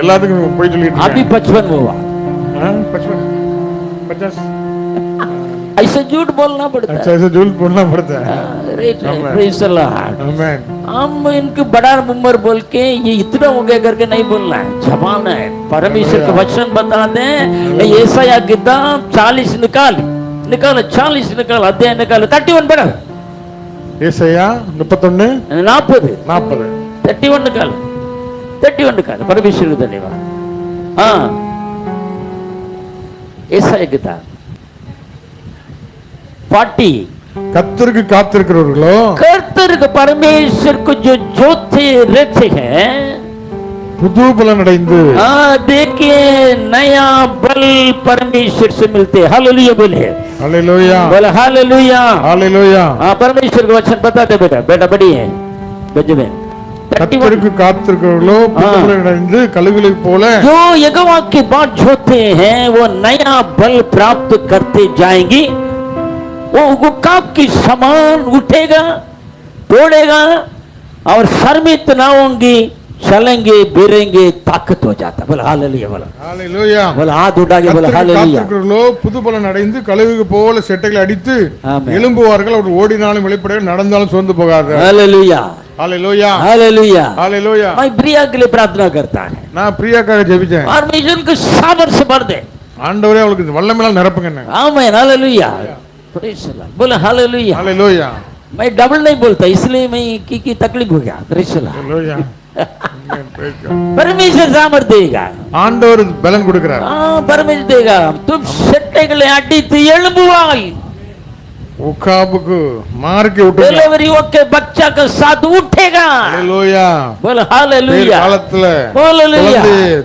எல்லாத்துக்கும் போய் சொல்லிட்டு अभी 55 हुआ, 50 50 ऐसे झूठ बोलना पड़ता है। अच्छा ऐसे झूठ बोलना पड़ता है। Praise the Lord. आमेन। हम इनको बड़ा उम्र बोल के ये इतना हो गया करके नहीं बोलना है, जबान है। परमेश्वर का वचन बता दें, यशायाह किताब 40 निकालो, 40 निकालो, अध्याय निकालो, 31 पढ़ो। ஏசாயா 31 40 40 31 निकालो, 31 निकालो। परमेश्वर को धन्यवाद। हाँ, यशायाह किताब 40। கர்த்தருக்கு காத்திருக்கிறவர்களோ, कर्तर परमेश्वर को जो जोते रहते हैं, புது பலன் அடைந்து, देखिए नया बल परमेश्वर से मिलते। हालेलुया बोले, हालेलुया बोले हालेलुया, हालेलुया। परमेश्वर का वचन बताते बेटा, बेटा बड़ी है बेंजामिन। கர்த்தருக்கு காத்திருக்கிறவர்களோ புது பலன் அடைந்து கழுகுகளைப் போல, जो यहोवा की बात जोते हैं वो नया बल प्राप्त करते जाएंगी। वो काप की समान उठेगा, तोड़ेगा और शर्मित ना होंगी, चलेंगे बिरेंगे, ताकत हो जाता। बोला हालेलुया, बोला हालेलुया। बोला हाथ उठा के बोला हालेलुया। காத்திருக்கிறவர்களோ புது பலன் அடைந்து கழுகு போல செட்டைகளை அடித்து எழும்புவார்கள், அவர் ஓடினாலும் வெளிப்படையாக நடந்தாலும் சோர்ந்து போகாது। Hallelujah, hallelujah, hallelujah, hallelujah. मैं प्रिया के लिए प्रार्थना करता है நான் பிரியாக்காக ஜெபிச்சேன், और मैं उनको सामर्थ्य से भर दे। ஆண்டவரே அவளுக்கு வல்லமையால் நிரப்புங்க। आमीन, हालेलुया, प्रेज़ द लॉर्ड, बोला हालेलुया। हालेलुया। मैं डबल नहीं बोलता, इसलिए मैं की तकलीफ हो गया। Praise the Lord, hallelujah. परमेश्वर सामर्थ देगा। ஆண்டவர் பலன் கொடுக்கிறார்। परमेश्वर देगा। तुम செட்டைகளை அடித்து எழும்புவாய், उखाबुக்கு मार के उठेगा, डिलीवरी होके बच्चा के साथ उठेगा। हालेलुया। बोल हालेलुया, காலத்துல हालेलुया।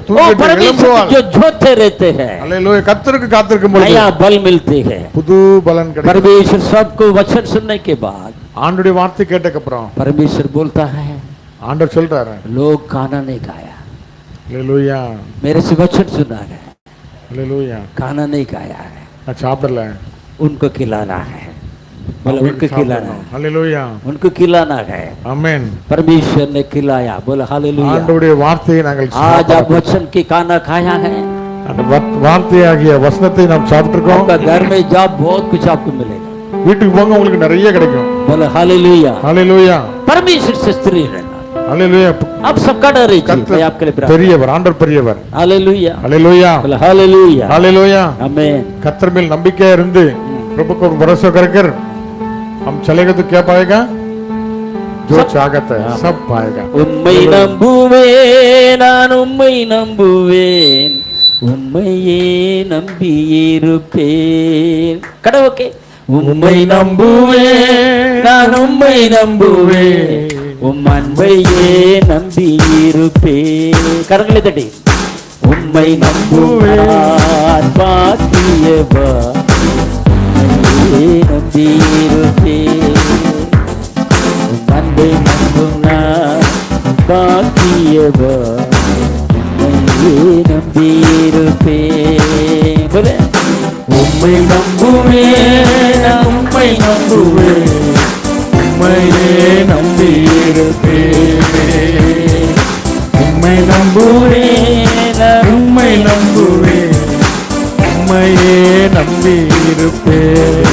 तू वो परमेश्वर जो जोते रहते हैं, हालेलुया। கர்த்தருக்கு காத்திருக்கும் பொழுது नया बल मिलते हैं। புது பலன் கிடைக்கும்। परमेश्वर सबको वचन सुनने के बाद ஆண்டவருடைய வார்த்தை கேட்டதுக்கு அப்புறம் परमेश्वर बोलता है, ஆண்டவர் சொல்றாரு, लोग खाना नहीं खाया, हालेलुया, मेरे से वचन सुना है, हालेलुया। खाना नहीं खाया है, நான் சாப்பிடல, उनको खिलाना है। बोला उनको खिलाना है, हालेलुया, उनको खिलाना है। आमेन। परमेश्वर ने खिलाया। बोला हालेलुया। ஆண்டவருடைய வார்த்தையை நாங்கள் आज आप वचन की खाना खाया है, அந்த வார்த்தையாகிய வசனத்தை நாம் சாப்பிட்டிருக்கோம்। आपका घर में जाओ, बहुत कुछ आपको मिलेगा। வீட்டுக்கு போங்க, உங்களுக்கு நிறைய கிடைக்கும்। बोला हालेलुया, हालेलुया, परमेश्वर से स्त्री रहना। हालेलुया। आप सबका डर है, मैं आपके लिए प्रार्थना। பெரியவர், ஆண்டவர் பெரியவர்। हालेलुया, हालेलुया, बोला हालेलुया, हालेलुया। आमीन। கர்த்தர் மேல் நம்பிக்கையா இருந்து प्रभु को भरोसा कर हम चलेगा तो क्या पाएगा? जो चाहता है सब पाएगा। உம்மை நம்புவேன், நான் உம்மை நம்புவேன், உம்மையே நம்பியிருப்பேன்। கடவுளே, உம்மை நம்புவேன், நான் உம்மை நம்புவேன், உம் அன்பையே நம்பியிருப்பேன்। கரங்களை தட்டி, உம்மை நம்புவேன், பாக்கியவான், நம்பியிருப்பேன், உம் அன்பை நம்பும் நான் பாக்கியவான், உம்மையே நம்பியிருப்பேன்। உம்மை நம்புவேன், நான் உம்மை நம்புவேன், உம்மையே நம்பியிருப்பேன், உம்மை நம்புவேன், நான் உம்மை நம்புவேன், உம்மையே நம்பியிருப்பேன்।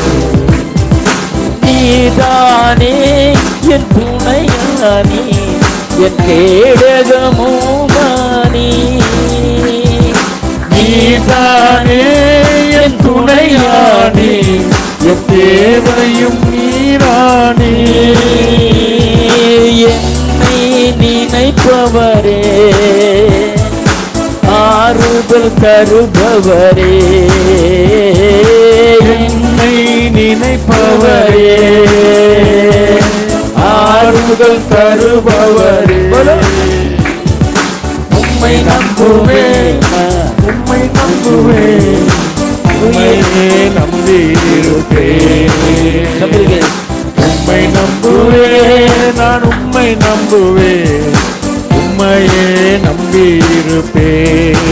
நீதானே என் துணையானே, என் கேடகமுமானே, நீதானே என் துணையானே, என் தேவையும் நீரானே, என்னை நினைப்பவரே, ஆறுதல் தருபவரே, என்னை நினைப்பவரே, ஆறுதல் தருபவரே, உம்மை நம்புவேன், உம்மை நம்புவேன், உம்மையே நம்பியிருப்பேன், உம்மை நம்புவேன், நான் உம்மை நம்புவேன், உம்மையே நம்பியிருப்பேன்,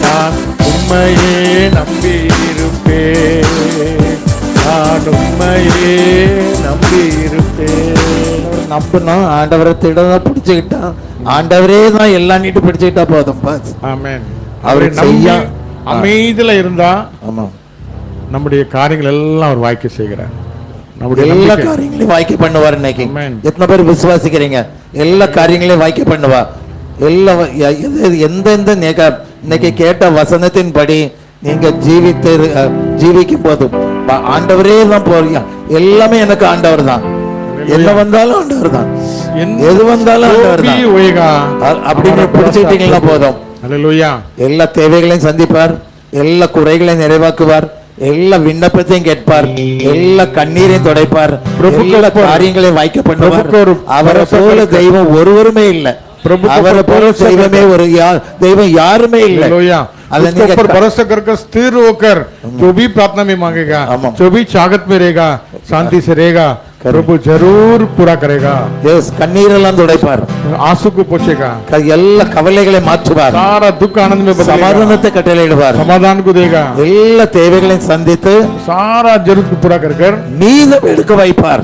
நான் உம்மையே நம்பியிருப்பேன், நான் உம்மையே நம்பியிருப்பேன்। நம்பணும், ஆண்டவரை திடம் பிடிச்சுக்கிட்டா, ஆண்டவரே தான் எல்லாம் நீட்டு பிடிச்சுக்கிட்டா போதும் பாஸ். ஆமென். அவரை அவரை நம்பி செய்ய அமைதியில இருந்தா ஆமா, நம்முடைய காரியங்கள் எல்லாம் அவர் வாய்க்க செய்கிறார். நம்முடைய எல்லா நம்பிக்கை. காரியங்களையும் வாய்க்க பண்ணுவார். இன்னைக்கு Amen. எத்தனை பேர் விசுவாசிக்கிறீங்க? எல்லா காரியங்களையும் வாய்க்க பண்ணுவா. எல்லா எந்தெந்த இன்னைக்கு கேட்ட வசனத்தின்படி நீங்க ஜீவிக்கும் போது ஆண்டவரே தான் போறீங்க. எல்லாமே எனக்கு ஆண்டவர் தான், என்ன வந்தாலும் ஆண்டவர் தான், எது வந்தாலும் ஆண்டவர் தான் அப்படின்னு பிடிச்சிட்டீங்கன்னா போதும். ஹல்லேலூயா. எல்லா தேவைகளையும் சந்திப்பார், எல்லா குறைகளையும் நிறைவாக்குவார், எல்லா விண்ணப்பத்தையும் கேட்பார், எல்லா கண்ணீரையும் துடைப்பார், எல்லா காரியங்களையும் வாய்க்க பண்ணுவார். அவரை போல தெய்வம் ஒருவருமே இல்லை, அவரை போல தெய்வமே தெய்வம் யாருமே இல்லை. उसके ऊपर भरोसा करके स्थिर होकर जो भी प्रार्थना में मांगेगा, जो भी चाहत में रहेगा, शांति से रहेगा, प्रभु जरूर पूरा करेगा. यस, கண்ணீரெல்லாம் துடைப்பார், आंसू को पोछेगा, எல்லா கவலைகளை மாற்றுவார், सारा दुख आनंद में बदलेगा, சமாதானத்தை கட்டளையிடுவார், समाधान को देगा, எல்லா தேவைகளையும் சந்தித்து सारा जरूरत को पूरा कर कर மீதம் எடுக்க வைப்பார்,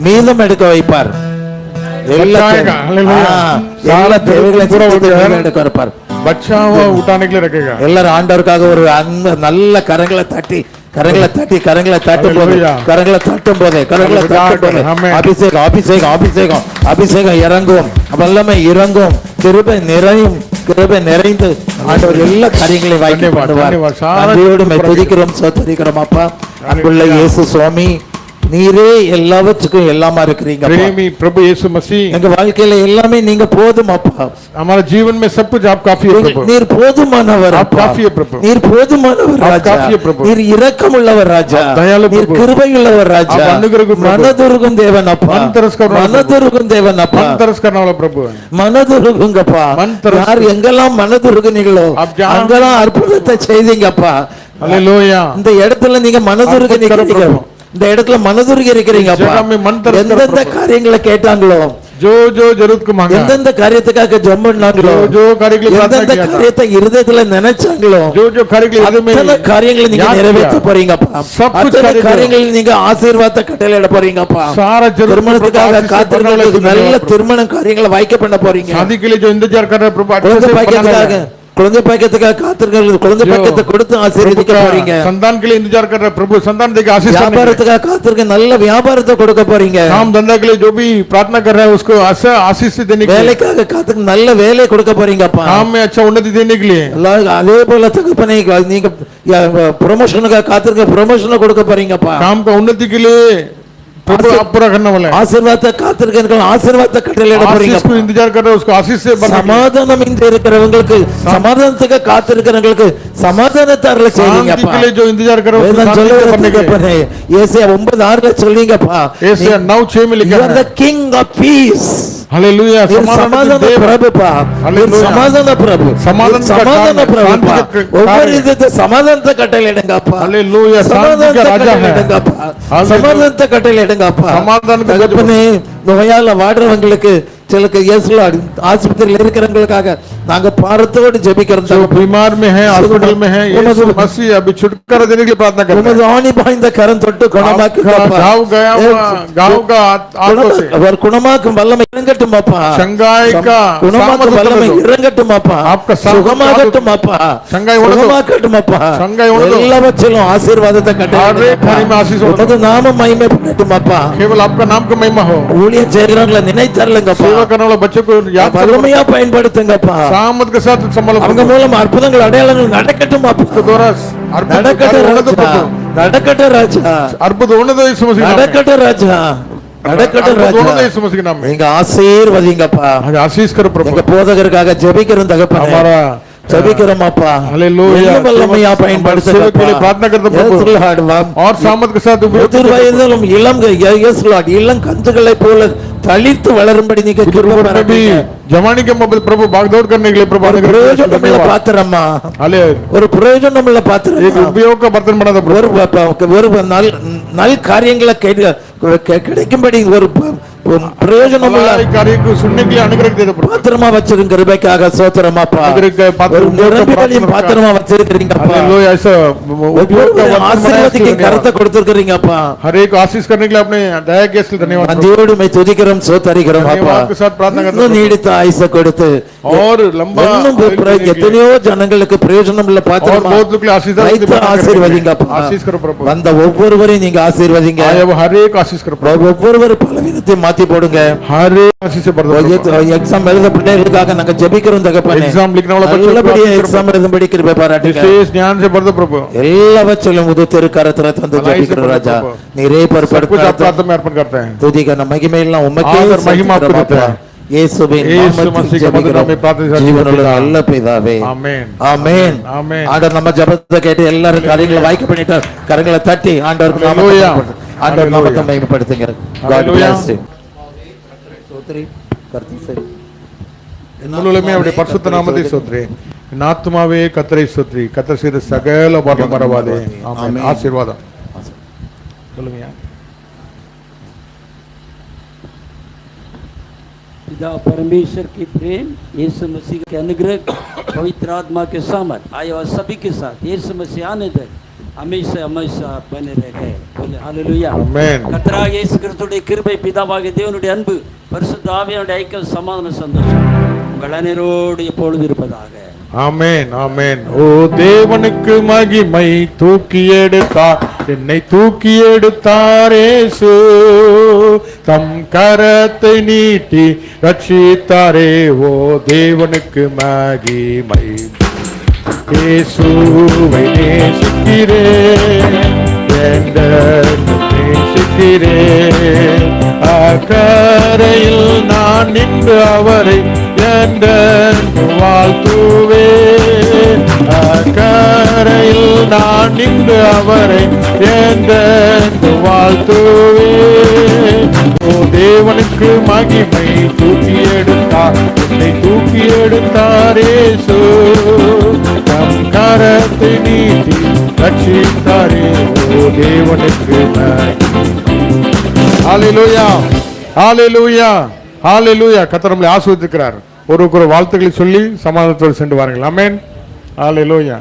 மீதம் எடுக்க வைப்பார். எல்லா தேவைகளையும் சந்தித்து எடுக்க வைப்பார். बच्चा हुआ उठाने के लिए रखेगा. எல்லாரும் ஆண்டவருக்காக ஒரு நல்ல கரங்களை தட்டி தட்டும் போது அபிஷேகம் அபிஷேகம் அபிஷேகம் அபிஷேகம் இறங்கும், வல்லமை இறங்கும், கிருபை நிறைந்து ஆண்டவர் எல்லா காரியங்களையும் வாய்க்க பண்ணுவார். நன்றியோடு துதிக்கிறோம், சோதரிக்கிறோம். அப்பா, அன்புள்ள இயேசு சுவாமி, நீரே எல்லாவற்றுக்கும் எல்லாமா இருக்கிறீங்க. प्रभु यीशु मसीह, எங்க வாழ்க்கையில எல்லாமே நீங்க போதும் அப்பா. हमारे जीवन में सब कुछ आप काफी है प्रभु. நீர் போதுமானவர், आप काफी है प्रभु. நீர் போதுமானவர் ராஜா, நீர் இரக்கமுள்ளவர் ராஜா, நீர் கிருபையுள்ளவர் ராஜா, மனதுருகும் தேவன் அப்பா, மனதுருகும் தேவன் அப்பா, तरस करने वाला प्रभु है. மனதுருகுங்கப்பா. யார் எங்கெல்லாம் மனதுருகுனீங்களோ அங்கெல்லாம் அற்புதத்தை செய்தீங்கப்பா. हालेलुया. இந்த இடத்துல நீங்க மனதுருகு நிக்கிறீங்க, இந்த இடத்துல மனதுருகி இருக்கிறீங்க அப்பா. எந்தெந்த காரியங்களை கேட்டாங்களோ, जो जो जरूरत को मांगा, எந்தெந்த காரியத்துக்காக ஜெபம் பண்ணாங்களோ, जो कार्य के लिए प्रार्थना எந்தெந்த किया था, காரியத்தை இருதயத்துல நினைச்சாங்களோ, जो जो कार्य के लिए हृदय में அத்தனை காரியங்களை நீங்க நிறைவேற்ற போறீங்கப்பா. அத்தனை காரியங்களில் நீங்க ஆசீர்வாதத்தை கட்டளையிட போறீங்கப்பா. सारा जरूरत திருமணத்துக்காக காத்திருக்கிறவங்களுக்கு நல்ல திருமண காரியங்களை வாய்க்க பண்ண போறீங்க. शादी के लिए जो इंतजार कर रहे हैं प्रभु, குழந்தை பாக்கியத்துக்காக காத்திருக்கிறவங்களுக்கு குழந்தை பாக்கியத்தை கொடுத்து ஆசீர்வதிக்க போறீங்க. संतान के लिए इंतजार कर रहे हैं प्रभु, संतान देके आशीष करने. வியாபாரத்துக்காக காத்திருக்க நல்ல வியாபாரத்தை கொடுக்க போறீங்க. काम धंधा के लिए जो भी प्रार्थना कर रहे हैं उसको आशीष देने के लिए, வேலைக்காக காத்திருக்க நல்ல வேலை கொடுக்க போறீங்கப்பா. काम में अच्छा उन्नति देने के लिए, அதே போல தகப்பனே நீங்க ப்ரமோஷனுக்காக காத்திருக்க ப்ரமோஷனை கொடுக்க போறீங்கப்பா. काम का उन्नति के लिए प्रभु आप पूरा करने वाले हैं. ஆசீர்வாதத்தை காத்திருக்கிறவங்க ஆசீர்வாதத்தை கட்டளையிட போறீங்க. आशीष को इंतजार कर रहे हैं, उसको आशीष से भरने के लिए. சமாதானம் இன்றி இருக்கிறவங்களுக்கு, சமாதானத்துக்கு காத்திருக்கிறவங்களுக்கு சமாதானத்தை அருள செய்வீங்கப்பா. शांति के लिए जो इंतजार कर रहे हैं उसको शांति से भरने के लिए. ஏசாயா 9:6 சொல்வீங்கப்பா, ஏசாயா 9:6 में लिखा है, You are the king of peace. Hallelujah. சமாதான பிரபுப்பா, சமாதான பிரபு, சமாதான பிரபுப்பா. ஒவ்வொரு விதத்தை சமாதானத்தை கட்டளையிடுங்கப்பா. हालेलुया. शांति का राजा है. சமாதானத்தை கட்டளையிடுங்கப்பா. தகப்பனே, நோயால வாடுறவங்களுக்கு சிலருக்கு இயேசுல ஆஸ்பத்திரியில் இருக்கிறவங்களுக்காக நாங்க பாரத்தோடு ஜெபிக்கிறோம். जो बीमार में है, हॉस्पिटल में है, यीशु मसीह अभी छुटकारा देने के लिए प्रार्थना कर रहे हैं. ஆணி பாய்ந்த கரம் தொட்டு குணமாக்குங்கப்பா. गाँव गया हुआ गाँव का आत्मा से அவர் குணமாக்கும் வல்லமை இறங்கட்டும் அப்பா. शंघाई का குணமாக்கும் வல்லமை இறங்கட்டும் அப்பா. आपका சுகமாகட்டும் அப்பா. शंघाई उड़ दो, சுகமாகட்டும் அப்பா. शंघाई उड़ दो, எல்லாவற்றிலும் ஆசீர்வாதத்தை கட்டளையிடுங்கப்பா. உமது நாமம் மகிமைப்படட்டும் அப்பா. केवल आपका नाम का महिमा हो. ஊழியம் செய்கிறவங்களை நினைத்தருளுங்கப்பா. सेवा करने वाले बच्चों को याद करो, வல்லமையா பயன்படுத்துங்கப்பா. सामत के साथ संभालो. அவங்க மூலம் அற்புதங்கள் அடையாளங்கள் நடக்கட்டும் அப்பா. நடக்கட்டும் ராஜா, நடக்கட்டும் ராஜா, अद्भुत होने दो यीशु मसीह के नाम में. நடக்கட்டும் ராஜா, நடக்கட்டும் अद्भुत होने दो ராஜா. यीशु मसीह के नाम में. நீங்க ஆசீர்வதிங்கப்பா. आज आशीष करो प्रभु. எங்க போதகருக்காக ஜெபிக்கிறோம் தகப்பனே. हमारा ஜெபிக்கிறோம் அப்பா. हालेलुया. இன்னும் வல்லமையா பயன்படுத்துங்க के लिए प्रार्थना करते प्रभु, और सामत के साथ முதிர் வயதிலும் இளம் இளம் கன்றுகளை போல தளித்து வளரும்படி நீங்க கிருபை பாராட்டுங்க. जवानी के मोबाइल प्रभु भागदौड़ करने के लिए प्रभु பிரயோஜனம் உள்ள பாத்திரமா, ஒரு பிரயோஜனம் உள்ள பாத்திரம், एक उपयोग का बर्तन बना दो. ஒரு நல் காரியங்களை கிடைக்கும்படி ஒரு பிரயோஜனம் உள்ள कार्य को सुनने के लिए अनुग्रह दे दो प्रभु பாத்திரமா வச்சிருக்க கிருபைக்காக ஸ்தோத்திரம் அப்பா. ஒரு நிரம்பிகளின் பாத்திரமா வச்சிருக்கிறீங்க அப்பா. हालेलुया ऐसा ஆசீர்வாதத்துக்கு கரத்தை கொடுத்திருக்கிறீங்க அப்பா. हर एक आशीष करने के लिए अपने दया के लिए धन्यवाद நன்றியோடு உம்மை துதிக்கிறோம் ஸ்தோத்திரிக்கிறோம் அப்பா. धन्यवाद के साथ प्रार्थना करते हैं நீடித்த ஆயுசை கொடுத்து और लंबा எத்தனையோ ஜனங்களுக்கு பிரயோஜனம் உள்ள और பாத்திரமா बहुत लोग के लिए आशीष ஆசீர்வதிங்க அப்பா. आशीष करो प्रभु வந்த ஒவ்வொருவரையும் நீங்க ஆசீர்வதிங்க. हर एक आशीष करो प्रभु ஒவ்வொருவரும் பலவீனத்தை மாத்தி போடுங்க. हर एक आशीष से भर दो எக்ஸாம் எழுத பிள்ளைகளுக்காக நாங்க ஜெபிக்கிறோம் தகப்பனே. एग्जाम लिखने वाला बच्चों நல்லபடியா எக்ஸாம் எழுதும்படி கிருபை பாராட்டுங்க. विशेष ज्ञान से भर दो प्रभु எல்லாவற்றிலும் உது திருக்கரத்துல தந்து ஜெபிக்கிறோம் ராஜா. நீரே सब कुछ आप பொறுப்படுத்த प्रार्थना में अर्पण करते हैं துதிகன மகிமை எல்லாம் உமக்கே आदर महिमा आपको देते செலுத்துகிறோம் हैं। அப்பா. இயேசுவின் यीशु நாமத்தில் मसीह के मधुर नाम में प्रार्थना ஜெபிக்கிறோம். ஜீவனுள்ள நல்ல பிதாவே. आमेन ஆமென். ஆமென். ஆண்டவர் நம்ம ஜெபத்தை கேட்டு எல்லாரும் காரியங்களை வாய்க்க பண்ணிட்டார். கரங்களை தட்டி ஆண்டவருக்கு Hallelujah. ஆண்டவர் நாமத்தை மகிமைப்படுத்துங்க. God Hallelujah. bless you. Chaudhry கர்த்தர் சரி. முழுமே அவருடைய பரிசுத்த நாமத்தை ஸ்தோத்திரி என் ஆத்துமாவே கர்த்தரை ஸ்தோத்திரி கர்த்தர் செய்த சகல உபகாரம் மறவாதே ஆமென் ஆசீர்வாதம் சொல்லுங்க पिता परमेश्वर की प्रेम यीशु मसीह के अनुग्रह पवित्र आत्मा के सामर्थ आए और सभी के साथ यीशु मसीह आने तक हमेशा हमेशा बने रहे बोले हालेलुया आमेन கர்த்தராகிய இயேசு கிறிஸ்துவின் கிருபை பிதாவாகிய தேவனுடைய அன்பு பரிசுத்த ஆவியானவருடைய ஐக்கியம் சமாதான சந்தோஷம் உங்கள் அனைவரோடு எப்பொழுதும் இருப்பதாக ஆமென் ஆமென் ஓ தேவனுக்கு மகிமை தூக்கி எடுத்தார் என்னை தூக்கி எடுத்தார் இயேசு தம் கரத்தை நீட்டி ரட்சித்தாரே ஓ தேவனுக்கு மகிமை இயேசுவை நேசிக்கிறேன் நேசிக்கிறேன் அக்கரையில் நான் நின்று அவரை என்றென்று வாழ்த்துவேன் அக்கரையில் நான் நின்று அவரை என்றென்று வாழ்த்துவேன் ஓ தேவனுக்கு மகிமை தூக்கி எடுத்தார் என்னை தூக்கி எடுத்தார் இயேசு தம் கரத்தை நீட்டி ரட்சித்தாரே ஓ தேவனுக்கு மகிமை ஹalleluya ஹalleluya ஹalleluya கர்த்தர் நம்மை ஆசீர்வதிக்கிறார் ஒருவருக்கு வாழ்த்துக்களை சொல்லி சமாதானத்தோடு சென்று வாருங்கள் ஆமென் ஹalleluya